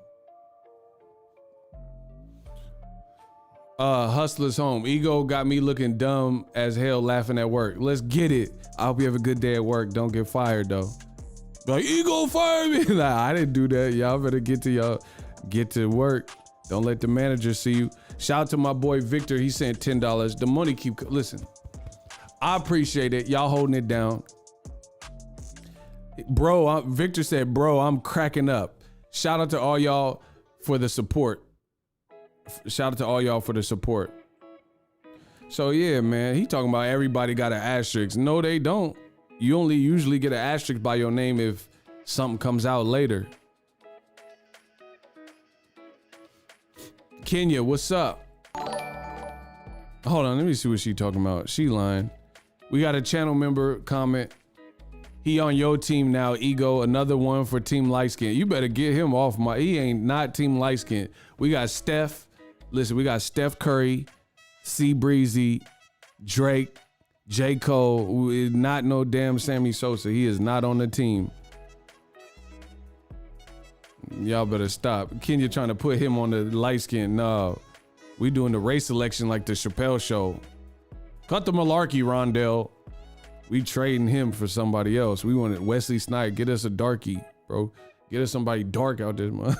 Hustler's home. Ego got me looking dumb as hell laughing at work. Let's get it. I hope you have a good day at work. Don't get fired though. Like, Ego fired me. Nah, I didn't do that. Y'all better get to work. Don't let the manager see you. Shout out to my boy Victor. He sent $10. The money listen. I appreciate it. Y'all holding it down. Bro, Victor said, bro, I'm cracking up. Shout out to all y'all for the support. Shout out to all y'all for the support. So yeah, man, he talking about everybody got an asterisk. No, they don't. You only usually get an asterisk by your name if something comes out later. Kenya, what's up? Hold on, let me see what she talking about. She lying. We got a channel member comment. He on your team now, Ego. Another one for Team Light Skin. You better get him off my. He ain't not Team Light Skin. We got Steph. Listen, we got Steph Curry, C Breezy, Drake, J. Cole. Not no damn Sammy Sosa. He is not on the team. Y'all better stop. Kenya trying to put him on the light skin. No, we doing the race selection like the Chappelle show. Cut the malarkey, Rondell. We trading him for somebody else. We wanted Wesley Snipes. Get us a darkie, bro. Get us somebody dark out there, man.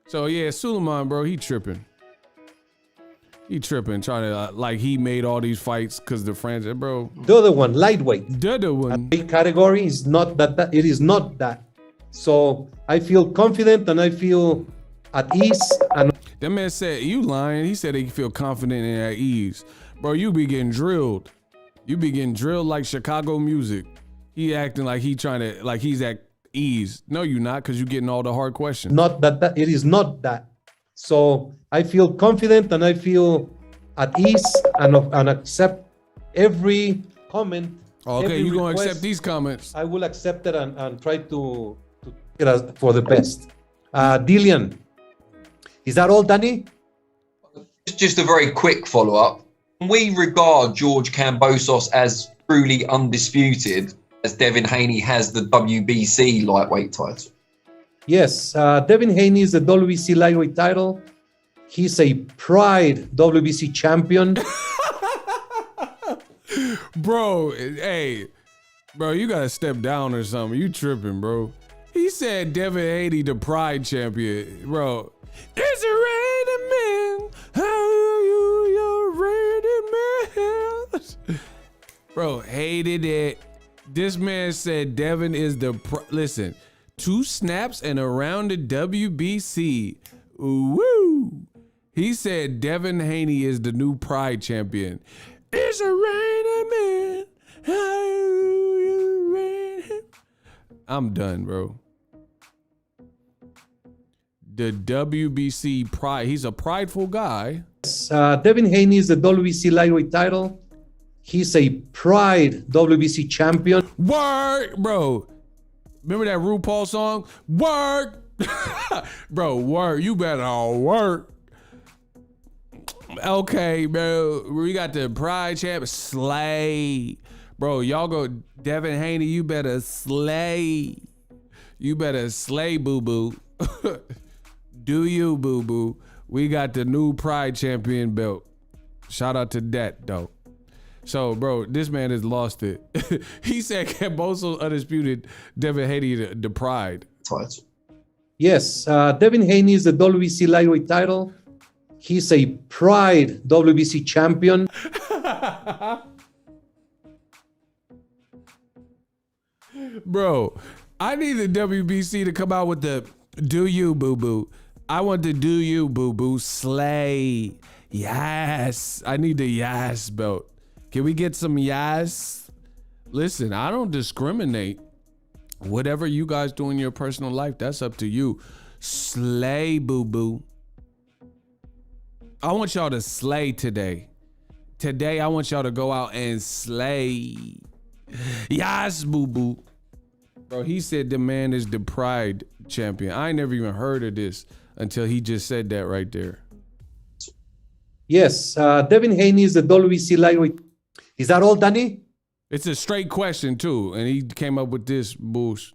So yeah, Suleiman, bro, he tripping. He tripping, trying to like he made all these fights because the franchise, bro. The other one, lightweight. The other one. Category is not that. It is not that. So I feel confident and I feel at ease. And that man said, you lying. He said he feel confident and at ease. Bro, you be getting drilled. You be getting drilled like Chicago music. He acting like he trying to, like he's at ease. No, you not, because you getting all the hard questions. Not that. It is not that. So I feel confident and I feel at ease and accept every comment. Okay, you gonna accept these comments? I will accept it and try to get us for the best. Dillian, is that all, Danny? Just a very quick follow-up. We regard George Kambosos as truly undisputed, as Devin Haney has the WBC lightweight title. Yes, Devin Haney is the WBC lightweight title. He's a Pride WBC champion. Bro, hey, bro, you gotta step down or something. You tripping, bro. He said Devin Haney the Pride champion. Bro, it's a raining man. How you raining man? Bro, hated it. This man said Devin is the listen, 2 snaps and around the WBC. Woo! He said Devin Haney is the new Pride champion. It's a raining man. How you raining? I'm done, bro. The WBC Pride. He's a prideful guy. Devin Haney is the WBC lightweight title. He's a Pride WBC champion. Work, bro. Remember that RuPaul song? Work. Bro, work. You better work. Okay, bro. We got the Pride champ. Slay. Bro, y'all go. Devin Haney, you better slay. You better slay, boo-boo. Do you, boo-boo. We got the new Pride champion belt. Shout out to that, though. So, bro, this man has lost it. He said Kambosos undisputed, Devin Haney the Pride title. Yes, Devin Haney is the WBC lightweight title. He's a Pride WBC champion. Bro, I need the WBC to come out with the do you, boo-boo. I want the do you, boo-boo. Slay. Yes. I need the yes belt. Can we get some yes? Listen, I don't discriminate. Whatever you guys do in your personal life, that's up to you. Slay, boo-boo. I want y'all to slay today. Today, I want y'all to go out and slay. Yes, boo-boo. Bro, he said the man is the Pride champion. I never even heard of this until he just said that right there. Yes, Devin Haney is the WBC lightweight. Is that all, Danny? It's a straight question, too, and he came up with this bullshit.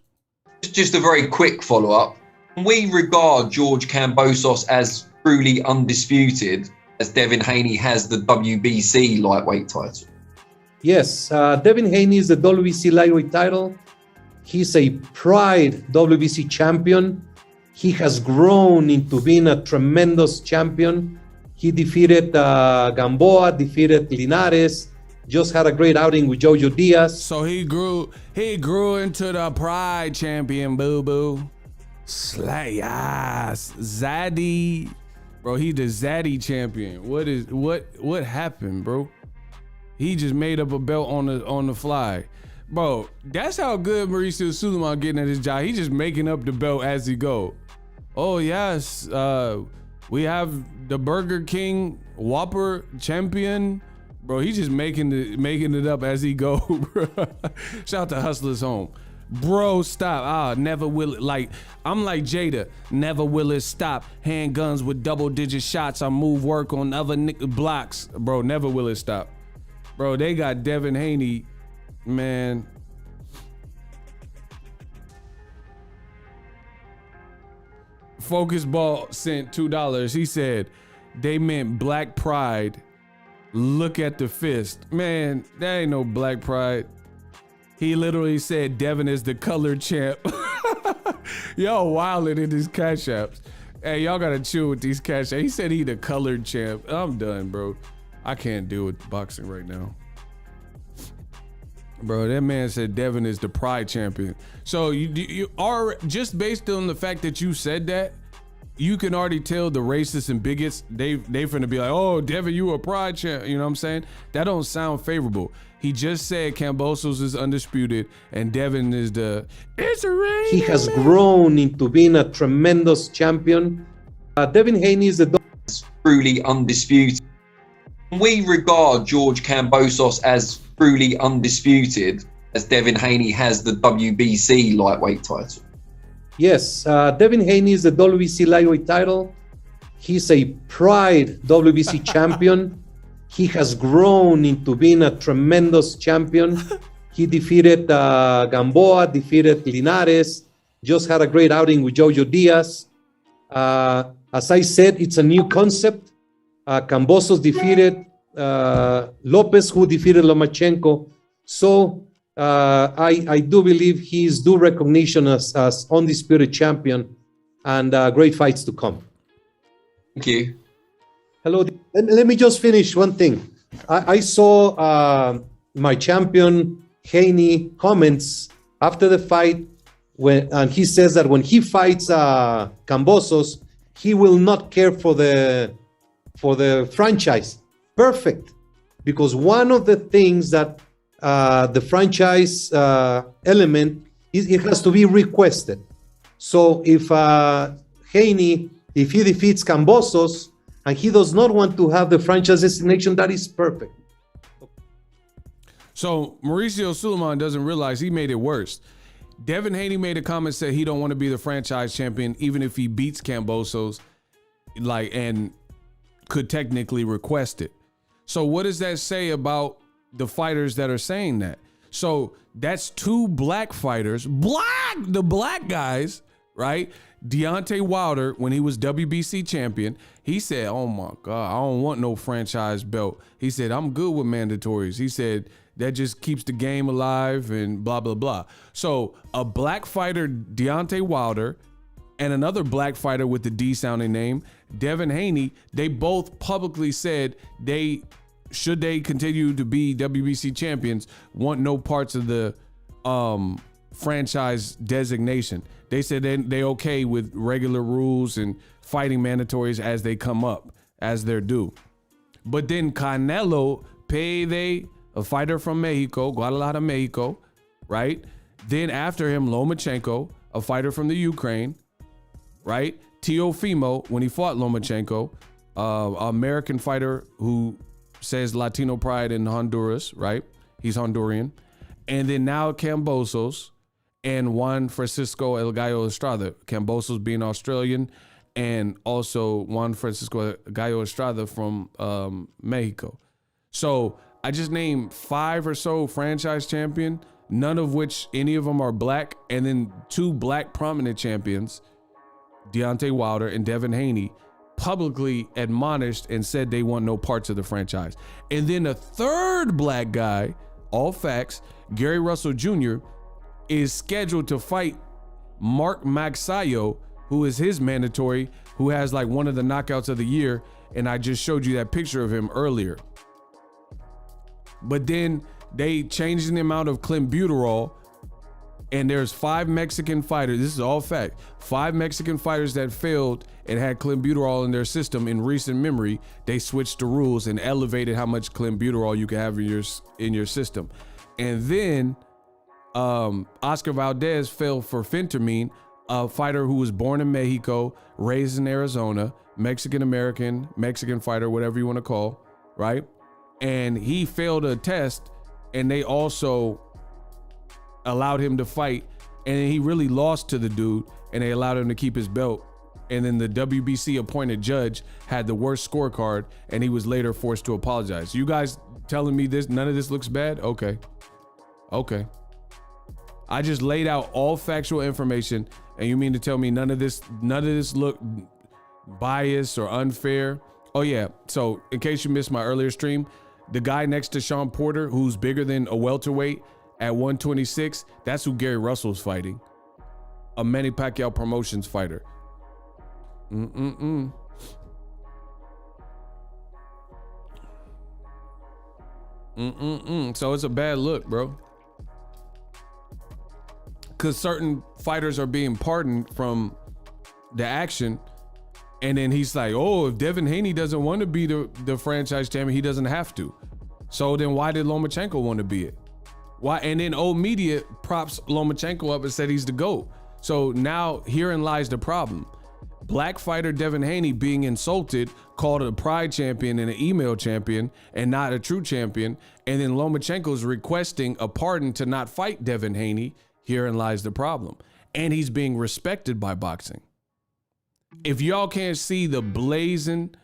Just a very quick follow-up. We regard George Kambosos as truly undisputed, as Devin Haney has the WBC lightweight title. Yes, Devin Haney is the WBC lightweight title. He's a Pride WBC champion. He has grown into being a tremendous champion. He defeated Gamboa, defeated Linares, just had a great outing with Jojo Diaz. So he grew into the Pride champion, boo-boo. Slay, yes. Zaddy. Bro, he the Zaddy champion. What happened, bro? He just made up a belt on the fly. Bro, that's how good Mauricio Suleiman getting at his job. He just making up the belt as he go. Oh yes, we have the Burger King Whopper champion. Bro, he just making it up as he go. Shout out to Hustlers Home. Bro, stop. Never will it. Like, I'm like Jada. Never will it stop. Handguns with double-digit shots. I move work on other blocks. Bro, never will it stop. Bro, they got Devin Haney. Man. Focus Ball sent $2. He said, they meant Black Pride. Look at the fist. Man, that ain't no Black Pride. He literally said Devin is the color champ. Yo, wildin' in his cash apps. Hey, y'all gotta chill with these cash. He said he the colored champ. I'm done, bro. I can't deal with boxing right now. Bro, that man said Devin is the pride champion. So you are, just based on the fact that you said that, you can already tell the racists and bigots, they finna be like, oh, Devin, you a pride champ. You know what I'm saying? That don't sound favorable. He just said Kambosos is undisputed and Devin is the, he has grown into being a tremendous champion. Devin Haney is the truly undisputed. We regard George Kambosos as truly undisputed, as Devin Haney has the WBC lightweight title. Yes, Devin Haney is the WBC lightweight title. He's a pride WBC champion. He has grown into being a tremendous champion. He defeated Gamboa, defeated Linares, just had a great outing with Jojo Diaz. As I said, it's a new concept. Kambosos defeated Lopez, who defeated Lomachenko. So I do believe he is due recognition as undisputed champion, and great fights to come. Thank you. Hello. Let me just finish one thing. I saw my champion Haney comments after the fight, and he says that when he fights Kambosos, he will not care for the franchise. Perfect, because one of the things that the franchise element is, it has to be requested. So if Haney, if he defeats Kambosos and he does not want to have the franchise designation, that is perfect. So Mauricio Suleiman doesn't realize he made it worse. Devin Haney made a comment, said he don't want to be the franchise champion even if he beats Kambosos, and could technically request it. So what does that say about the fighters that are saying that? So that's two black fighters, the black guys, right? Deontay Wilder, when he was WBC champion, he said, oh my God, I don't want no franchise belt. He said, I'm good with mandatories. He said, that just keeps the game alive and blah, blah, blah. So a black fighter, Deontay Wilder, and another black fighter with the D sounding name, Devin Haney, they both publicly said should they continue to be WBC champions, want no parts of the franchise designation. They said they okay with regular rules and fighting mandatories as they come up, as they're due. But then Canelo Payday, a fighter from Mexico, Guadalajara, Mexico, right? Then after him, Lomachenko, a fighter from the Ukraine, right? Teofimo, when he fought Lomachenko, American fighter who says Latino pride in Honduras, right? He's Honduran. And then now Kambosos and Juan Francisco El Gallo Estrada. Kambosos being Australian, and also Juan Francisco Gallo Estrada from Mexico. So I just named 5 or so franchise champion, none of which any of them are black, and then 2 black prominent champions, Deontay Wilder and Devin Haney, publicly admonished and said they want no parts of the franchise. And then a third black guy, all facts, Gary Russell Jr., is scheduled to fight Mark Magsayo, who is his mandatory, who has like one of the knockouts of the year. And I just showed you that picture of him earlier. But then they changed the amount of clenbuterol, and there's 5 Mexican fighters. This is all fact. 5 Mexican fighters that failed and had clenbuterol in their system in recent memory. They switched the rules and elevated how much clenbuterol you can have in your system. And then Oscar Valdez fell for phentermine, a fighter who was born in Mexico, raised in Arizona, Mexican-American, Mexican fighter, whatever you want to call, right? And he failed a test, and they also allowed him to fight, and he really lost to the dude, and they allowed him to keep his belt. And then the WBC appointed judge had the worst scorecard, and he was later forced to apologize. You guys telling me this, none of this looks bad? Okay. I just laid out all factual information, and you mean to tell me none of this look biased or unfair? Oh yeah, so in case you missed my earlier stream, the guy next to Sean Porter, who's bigger than a welterweight at 126, that's who Gary Russell's fighting. A Manny Pacquiao Promotions fighter. So it's a bad look, bro. Because certain fighters are being pardoned from the action. And then he's like, oh, if Devin Haney doesn't want to be the franchise champion, he doesn't have to. So then why did Lomachenko want to be it? Why? And then old media props Lomachenko up and said he's the GOAT. So now herein lies the problem. Black fighter Devin Haney being insulted, called a pride champion and an email champion and not a true champion. And then Lomachenko's requesting a pardon to not fight Devin Haney. Herein lies the problem. And he's being respected by boxing. If y'all can't see the brazen,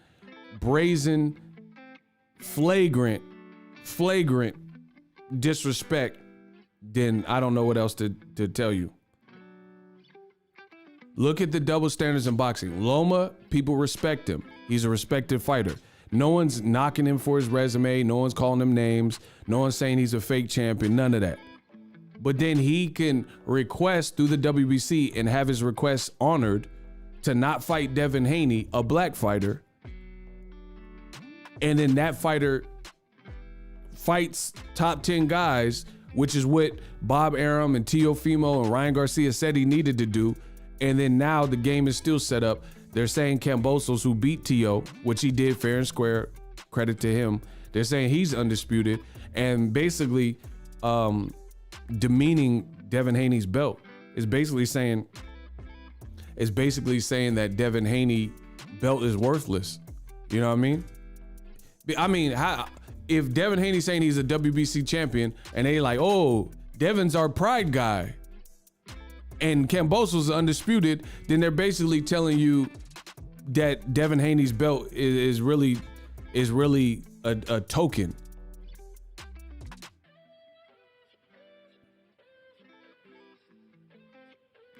flagrant disrespect, then I don't know what else to tell you. Look at the double standards in boxing. Loma, people respect him. He's a respected fighter. No one's knocking him for his resume. No one's calling him names. No one's saying he's a fake champion. None of that. But then he can request through the WBC and have his request honored to not fight Devin Haney, a black fighter. And then that fighter fights top 10 guys, which is what Bob Arum and Teofimo and Ryan Garcia said he needed to do. And then now the game is still set up. They're saying Kambosos, who beat Teo, which he did fair and square, credit to him. They're saying he's undisputed and basically demeaning Devin Haney's belt. It's basically saying that Devin Haney belt is worthless. You know what I mean? I mean, if Devin Haney's saying he's a WBC champion and they like, oh, Devin's our pride guy, and Kambosos is undisputed, then they're basically telling you that Devin Haney's belt is really a token.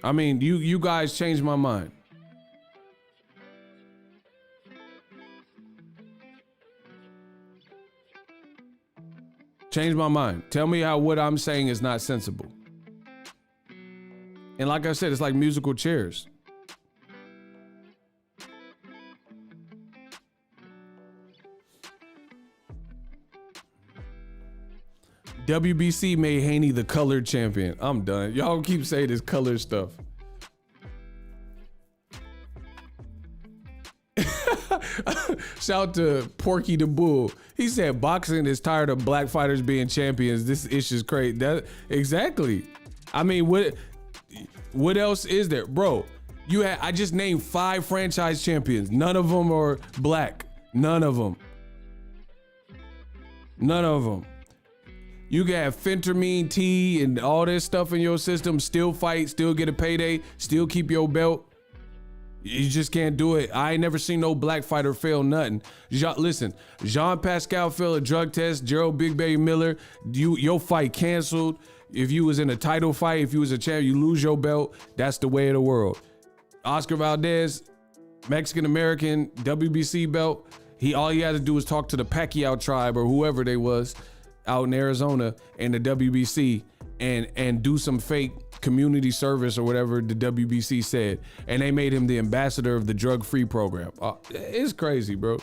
I mean, you guys changed my mind. Change my mind. Tell me how what I'm saying is not sensible. And like I said, it's like musical chairs. WBC made Haney the colored champion. I'm done. Y'all keep saying this color stuff. Shout to Porky the Bull. He said boxing is tired of black fighters being champions. This issue's crazy. Exactly. I mean, what else is there? Bro, I just named 5 franchise champions. None of them are black. None of them. You can have phentermine, tea, and all this stuff in your system, still fight, still get a payday, still keep your belt. You just can't do it. I ain't never seen no black fighter fail nothing. Listen, Jean Pascal failed a drug test. Gerald Big Baby Miller, your fight canceled. If you was in a title fight, if you was a champ, you lose your belt. That's the way of the world. Oscar Valdez, Mexican American, WBC belt. All he had to do was talk to the Pacquiao tribe or whoever they was out in Arizona and the WBC and do some fake community service or whatever the WBC said. And they made him the ambassador of the drug-free program. It's crazy, bro.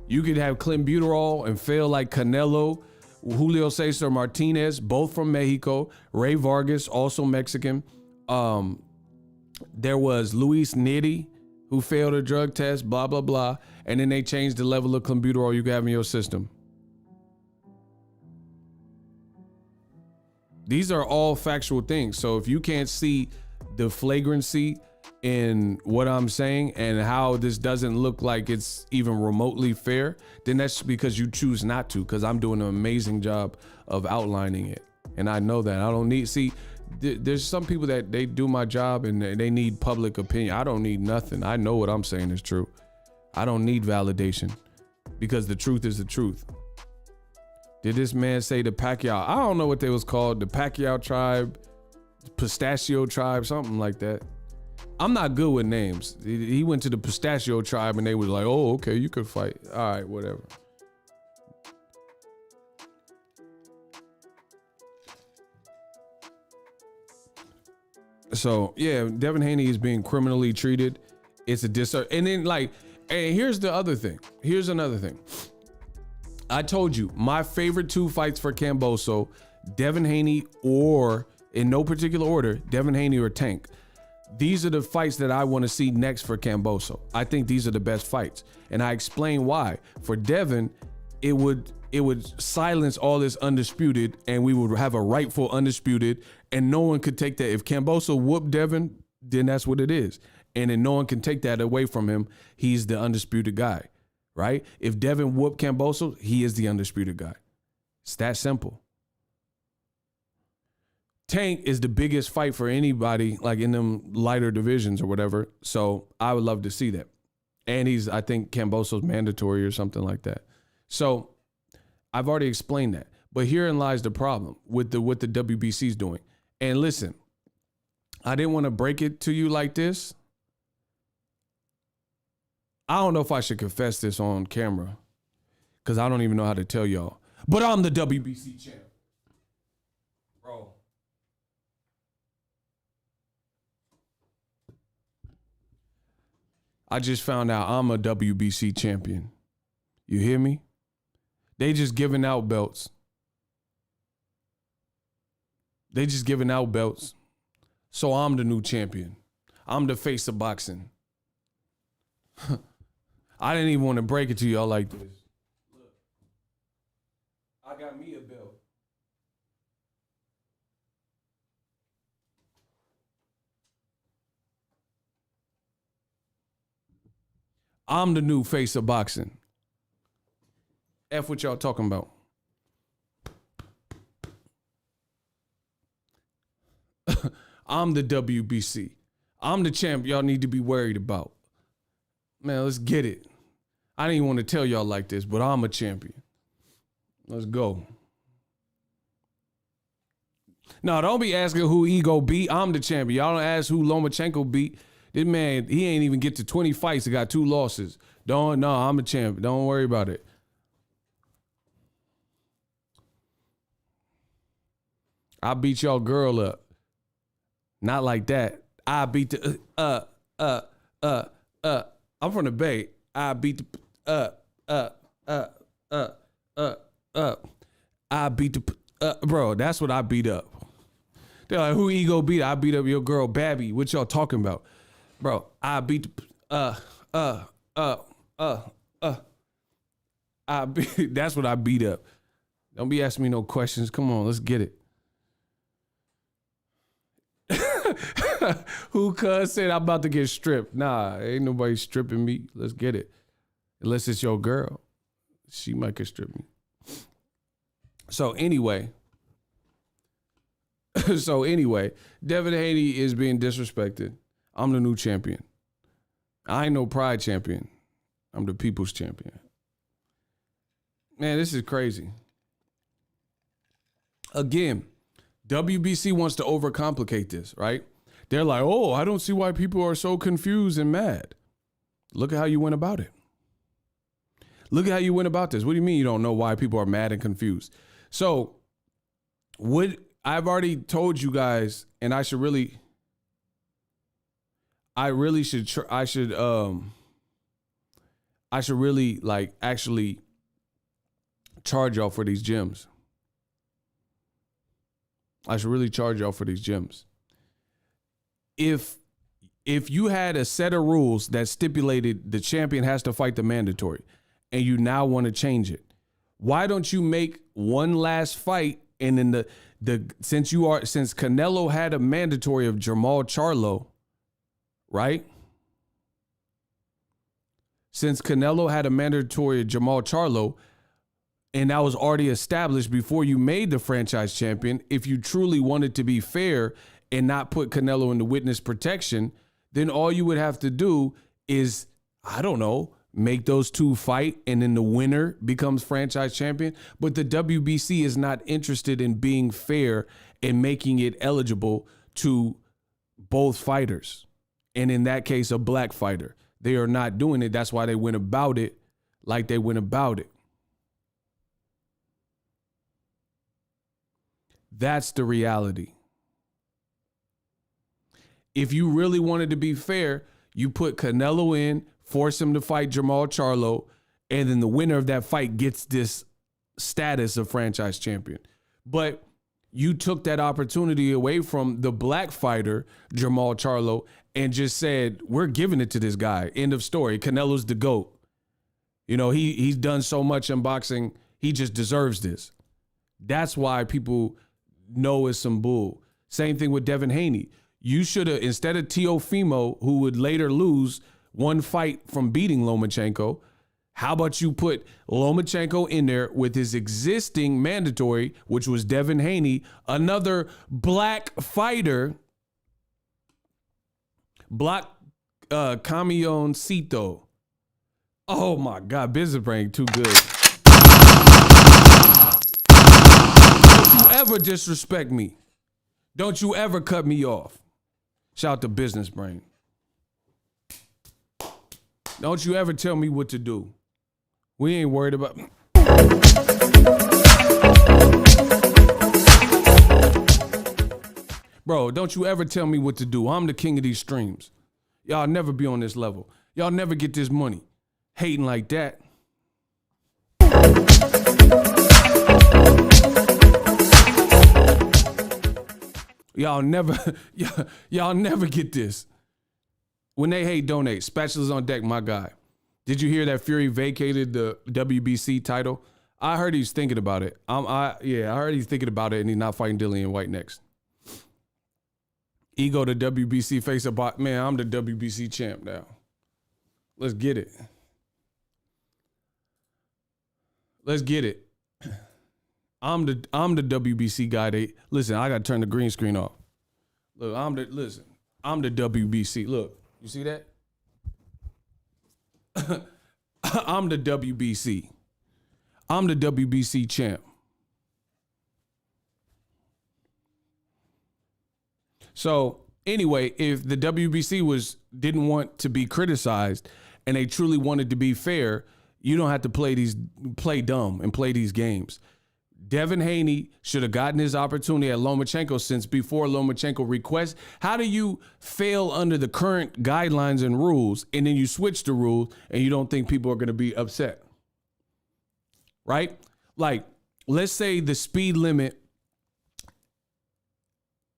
You could have clenbuterol and fail like Canelo, Julio Cesar Martinez, both from Mexico, Ray Vargas, also Mexican. There was Luis Nitty, who failed a drug test, blah, blah, blah. And then they changed the level of clenbuterol you could have in your system. These are all factual things. So if you can't see the flagrancy in what I'm saying and how this doesn't look like it's even remotely fair, then that's because you choose not to, because I'm doing an amazing job of outlining it. And I know that. I don't need, there's some people that they do my job and they need public opinion. I don't need nothing. I know what I'm saying is true. I don't need validation because the truth is the truth. Did this man say the Pacquiao? I don't know what they was called. The Pacquiao tribe, Pistachio tribe, something like that. I'm not good with names. He went to the Pistachio tribe and they was like, oh, okay, you could fight. All right, whatever. So, yeah, Devin Haney is being criminally treated. It's a disservice. And then and here's the other thing. Here's another thing. I told you my favorite 2 fights for Kambosos, Devin Haney, or in no particular order, Devin Haney or Tank. These are the fights that I want to see next for Kambosos. I think these are the best fights. And I explain why. For Devin, it would silence all this undisputed, and we would have a rightful undisputed, and no one could take that. If Kambosos whooped Devin, then that's what it is. And then no one can take that away from him. He's the undisputed guy, right? If Devin whooped Kambosos, he is the undisputed guy. It's that simple. Tank is the biggest fight for anybody, like in them lighter divisions or whatever. So I would love to see that. And I think Kambosos mandatory or something like that. So I've already explained that. But herein lies the problem with what the WBC's doing. And listen, I didn't want to break it to you like this. I don't know if I should confess this on camera because I don't even know how to tell y'all. But I'm the WBC champ. Bro. I just found out I'm a WBC champion. You hear me? They just giving out belts. They just giving out belts. So I'm the new champion. I'm the face of boxing. I didn't even want to break it to y'all like this. Look, I got me a belt. I'm the new face of boxing. F what y'all talking about. I'm the WBC. I'm the champ y'all need to be worried about. Man, let's get it. I didn't even want to tell y'all like this, but I'm a champion. Let's go. No, don't be asking who Ego beat. I'm the champion. Y'all don't ask who Lomachenko beat. This man, he ain't even get to 20 fights. He got 2 losses. I'm a champion. Don't worry about it. I beat y'all girl up. Not like that. I beat the I'm from the Bay. I beat the I beat the bro, that's what I beat up. They're like, who Ego beat? I beat up your girl Babby. What y'all talking about? Bro, I beat the I beat that's what I beat up. Don't be asking me no questions. Come on, let's get it. Who cuz said I'm about to get stripped? Nah, ain't nobody stripping me. Let's get it. Unless it's your girl. She might get strip me. So anyway, Devin Haney is being disrespected. I'm the new champion. I ain't no pride champion. I'm the people's champion. Man, this is crazy. Again, WBC wants to overcomplicate this, right? They're like, oh, I don't see why people are so confused and mad. Look at how you went about it. Look at how you went about this. What do you mean you don't know why people are mad and confused? So, I've already told you guys, and I should really like actually charge y'all for these gyms. I should really charge y'all for these gyms. If you had a set of rules that stipulated the champion has to fight the mandatory, and you now want to change it, why don't you make one last fight? And then since Canelo had a mandatory of Jermall Charlo, right? Since Canelo had a mandatory of Jermall Charlo, and that was already established before you made the franchise champion, if you truly wanted to be fair and not put Canelo into witness protection, then all you would have to do is, I don't know, make those 2 fight, and then the winner becomes franchise champion. But the WBC is not interested in being fair and making it eligible to both fighters. And in that case, a black fighter. They are not doing it. That's why they went about it like they went about it. That's the reality. If you really wanted to be fair, You put Canelo in, force him to fight Jermall Charlo, and then the winner of that fight gets this status of franchise champion. But you took that opportunity away from the black fighter, Jermall Charlo, and just said, we're giving it to this guy. End of story. Canelo's the GOAT. You know, he's done so much in boxing. He just deserves this. That's why people know it's some bull. Same thing with Devin Haney. You should have, instead of Teofimo, who would later lose one fight from beating Lomachenko, how about you put Lomachenko in there with his existing mandatory, which was Devin Haney, another black fighter, Black Camioncito. Oh my God, Business Brain too good. Don't you ever disrespect me. Don't you ever cut me off. Shout out to Business Brain. Don't you ever tell me what to do. We ain't worried about. Bro, don't you ever tell me what to do. I'm the king of these streams. Y'all never be on this level. Y'all never get this money. Hating like that. Y'all never get this. When they hate, donate. Spatulas on deck, my guy. Did you hear that Fury vacated the WBC title? I heard he's thinking about it. I heard he's thinking about it, and he's not fighting Dillian White next. Ego to WBC face up. Man, I'm the WBC champ now. Let's get it. Let's get it. I'm the WBC guy. Listen, I gotta turn the green screen off. Look, I'm the WBC. Look, you see that? I'm the WBC. I'm the WBC champ. So anyway, if the WBC didn't want to be criticized and they truly wanted to be fair, you don't have to play dumb and play these games. Devin Haney should have gotten his opportunity at Lomachenko since before Lomachenko requests. How do you fail under the current guidelines and rules, and then you switch the rules and you don't think people are going to be upset? Right? Like, let's say the speed limit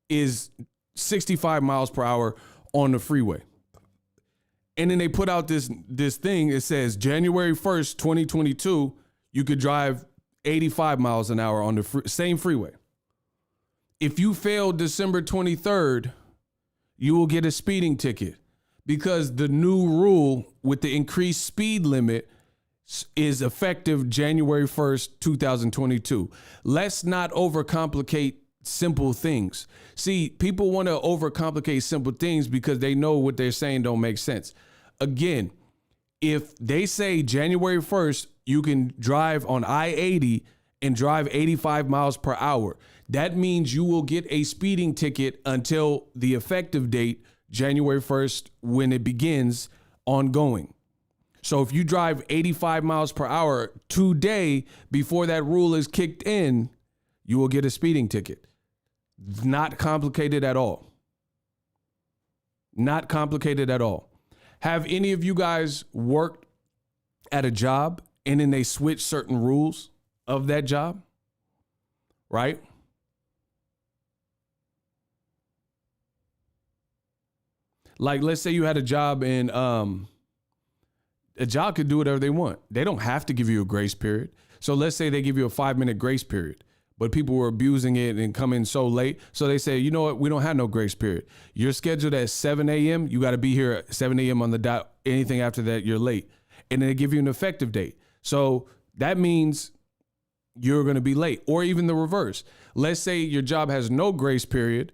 is 65 miles per hour on the freeway. And then they put out this thing. It says January 1st, 2022, you could drive 85 miles an hour on the same freeway. If you fail December 23rd, you will get a speeding ticket because the new rule with the increased speed limit is effective January 1st, 2022. Let's not overcomplicate simple things. See, people want to overcomplicate simple things because they know what they're saying don't make sense. Again, if they say January 1st, you can drive on I-80 and drive 85 miles per hour, that means you will get a speeding ticket until the effective date, January 1st, when it begins ongoing. So if you drive 85 miles per hour today before that rule is kicked in, you will get a speeding ticket. Not complicated at all. Not complicated at all. Have any of you guys worked at a job and then they switch certain rules of that job? Right? Like, let's say you had a job and a job could do whatever they want. They don't have to give you a grace period. So let's say they give you a 5-minute grace period, but people were abusing it and coming so late. So they say, you know what? We don't have no grace period. You're scheduled at 7 a.m. You got to be here at 7 a.m. on the dot. Anything after that, you're late. And then they give you an effective date. So that means you're going to be late, or even the reverse. Let's say your job has no grace period.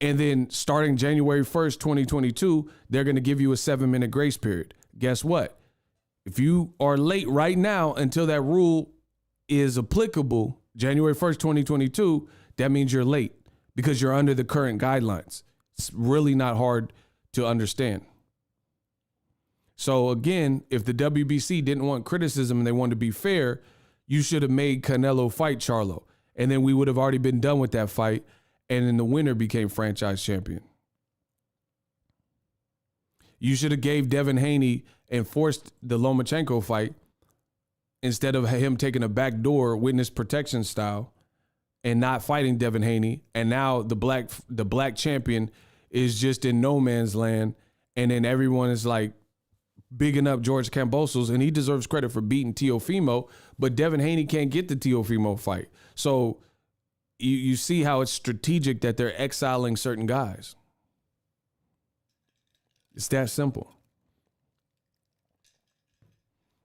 And then starting January 1st, 2022, they're going to give you a 7-minute grace period. Guess what? If you are late right now until that rule is applicable, January 1st, 2022, that means you're late because you're under the current guidelines. It's really not hard to understand. So again, if the WBC didn't want criticism and they wanted to be fair, you should have made Canelo fight Charlo. And then we would have already been done with that fight. And then the winner became franchise champion. You should have gave Devin Haney and forced the Lomachenko fight instead of him taking a backdoor witness protection style and not fighting Devin Haney. And now the black champion is just in no man's land. And then everyone is like bigging up George Kambosos, and he deserves credit for beating Teofimo, but Devin Haney can't get the Teofimo fight. So you see how it's strategic that they're exiling certain guys. It's that simple.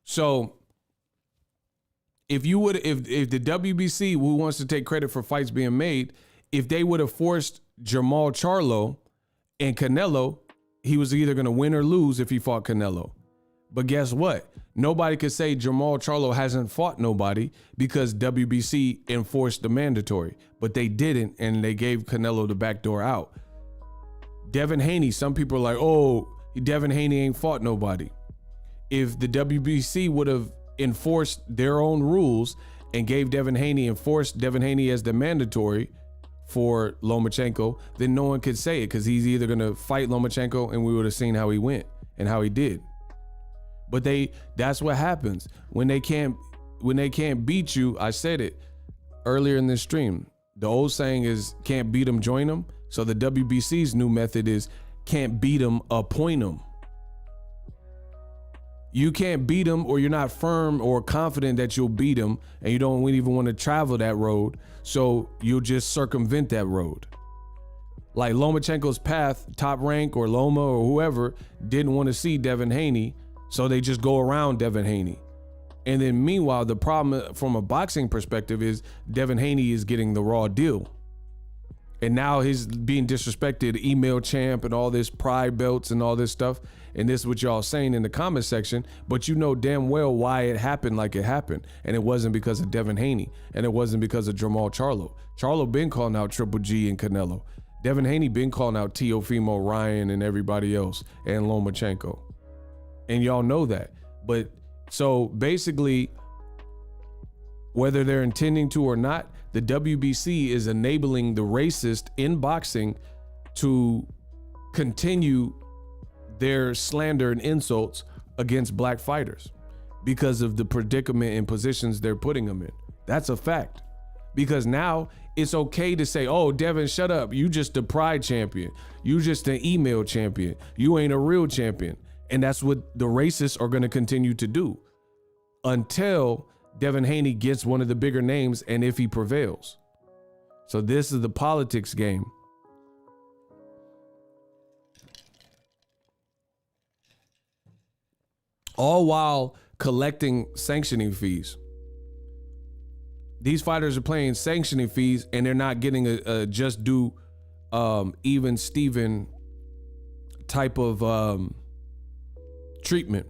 So if the WBC, who wants to take credit for fights being made, if they would have forced Jermall Charlo and Canelo, he was either going to win or lose if he fought Canelo. But guess what? Nobody could say Jermall Charlo hasn't fought nobody because WBC enforced the mandatory, but they didn't, and they gave Canelo the back door out. Devin Haney, some people are like, oh, Devin Haney ain't fought nobody. If the WBC would have enforced their own rules and gave Devin Haney and forced Devin Haney as the mandatory for Lomachenko, then no one could say it because he's either going to fight Lomachenko and we would have seen how he went and how he did. But that's what happens when they can't beat you. I said it earlier in this stream. The old saying is can't beat them, join them. So the WBC's new method is can't beat them, appoint them. You can't beat them, or you're not firm or confident that you'll beat them, and you don't even want to travel that road. So you'll just circumvent that road. Like Lomachenko's path, Top Rank or Loma or whoever didn't want to see Devin Haney, so they just go around Devin Haney. And then meanwhile, the problem from a boxing perspective is Devin Haney is getting the raw deal. And now he's being disrespected, email champ and all this pride belts and all this stuff. And this is what y'all saying in the comment section, but you know damn well why it happened like it happened. And it wasn't because of Devin Haney, and it wasn't because of Jermall Charlo. Charlo been calling out Triple G and Canelo. Devin Haney been calling out Teofimo, Ryan, and everybody else, and Lomachenko. And y'all know that. But so basically, whether they're intending to or not, the WBC is enabling the racist in boxing to continue their slander and insults against black fighters because of the predicament and positions they're putting them in. That's a fact. Because now it's okay to say, oh, Devin, shut up. You just a pride champion. You just an email champion. You ain't a real champion. And that's what the racists are going to continue to do until Devin Haney gets one of the bigger names and if he prevails. So this is the politics game. All while collecting sanctioning fees. These fighters are paying sanctioning fees and they're not getting a just due, even Steven type of treatment.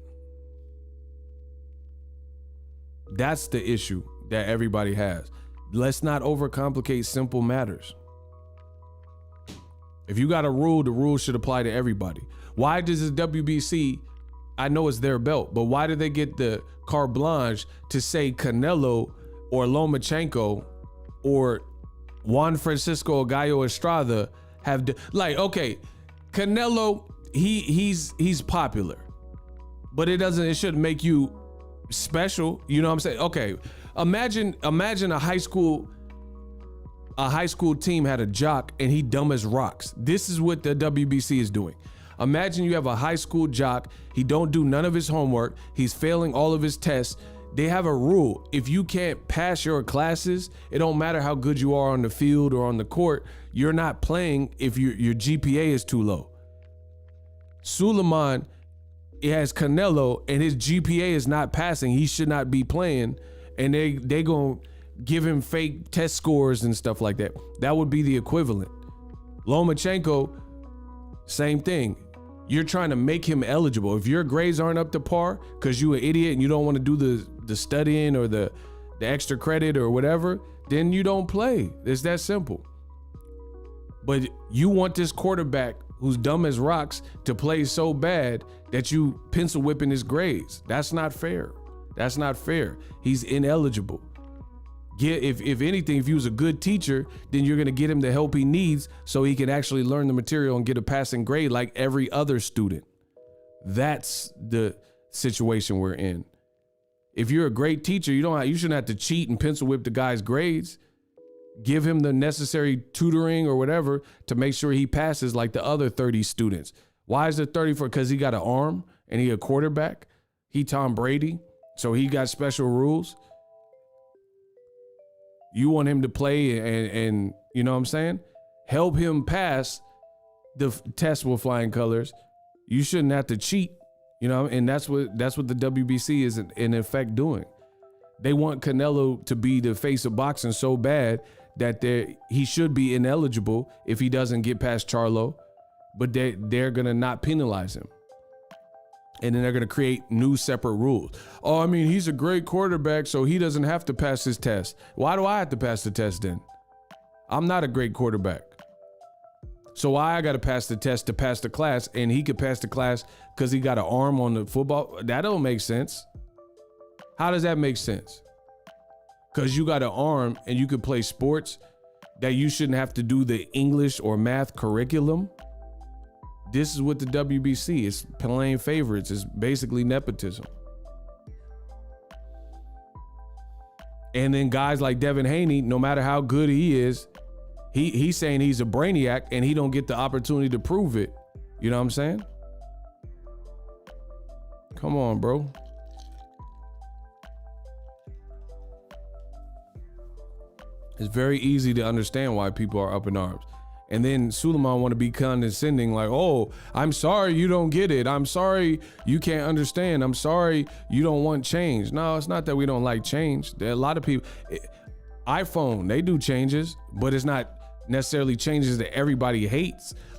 That's the issue that everybody has. Let's not overcomplicate simple matters. If you got a rule, the rule should apply to everybody. Why does the WBC, I know it's their belt, but why do they get the carte blanche to say Canelo or Lomachenko or Juan Francisco Gallo Estrada have like, okay, Canelo, he's popular, but it shouldn't make you special. You know what I'm saying? Okay, imagine a high school team had a jock and he dumb as rocks. This is what the WBC is doing. Imagine you have a high school jock, he don't do none of his homework, he's failing all of his tests. They have a rule. If you can't pass your classes, it don't matter how good you are on the field or on the court, you're not playing if your GPA is too low. Suleiman, it has Canelo and his GPA is not passing. He should not be playing, and they gonna give him fake test scores and stuff like that. That would be the equivalent. Lomachenko, same thing. You're trying to make him eligible. If your grades aren't up to par because you an idiot and you don't want to do the studying or the extra credit or whatever, then you don't play. It's that simple. But you want this quarterback who's dumb as rocks to play so bad that you pencil whipping his grades. That's not fair. That's not fair. He's ineligible. If anything, if he was a good teacher, then you're going to get him the help he needs so he can actually learn the material and get a passing grade like every other student. That's the situation we're in. If you're a great teacher, you shouldn't have to cheat and pencil whip the guy's grades. Give him the necessary tutoring or whatever to make sure he passes like the other 30 students. Why is it 34? Because he got an arm and he a quarterback. He Tom Brady, so he got special rules. You want him to play and you know what I'm saying? Help him pass the test with flying colors. You shouldn't have to cheat, you know, and that's what the WBC is in effect doing. They want Canelo to be the face of boxing so bad that he should be ineligible if he doesn't get past Charlo, but they're gonna not penalize him. And then they're gonna create new separate rules. Oh, I mean, he's a great quarterback, so he doesn't have to pass his test. Why do I have to pass the test then? I'm not a great quarterback. So why I gotta pass the test to pass the class, and he could pass the class because he got an arm on the football? That don't make sense. How does that make sense? Because you got an arm and you could play sports that you shouldn't have to do the English or math curriculum? This is what the WBC is, playing favorites. It's basically nepotism. And then guys like Devin Haney, no matter how good he is, he's saying he's a brainiac and he don't get the opportunity to prove it. You know what I'm saying? Come on, bro. It's very easy to understand why people are up in arms. And then Suleiman want to be condescending, like, oh, I'm sorry you don't get it. I'm sorry you can't understand. I'm sorry you don't want change. No, it's not that we don't like change. There are a lot of people. iPhone, they do changes, but it's not necessarily changes that everybody hates.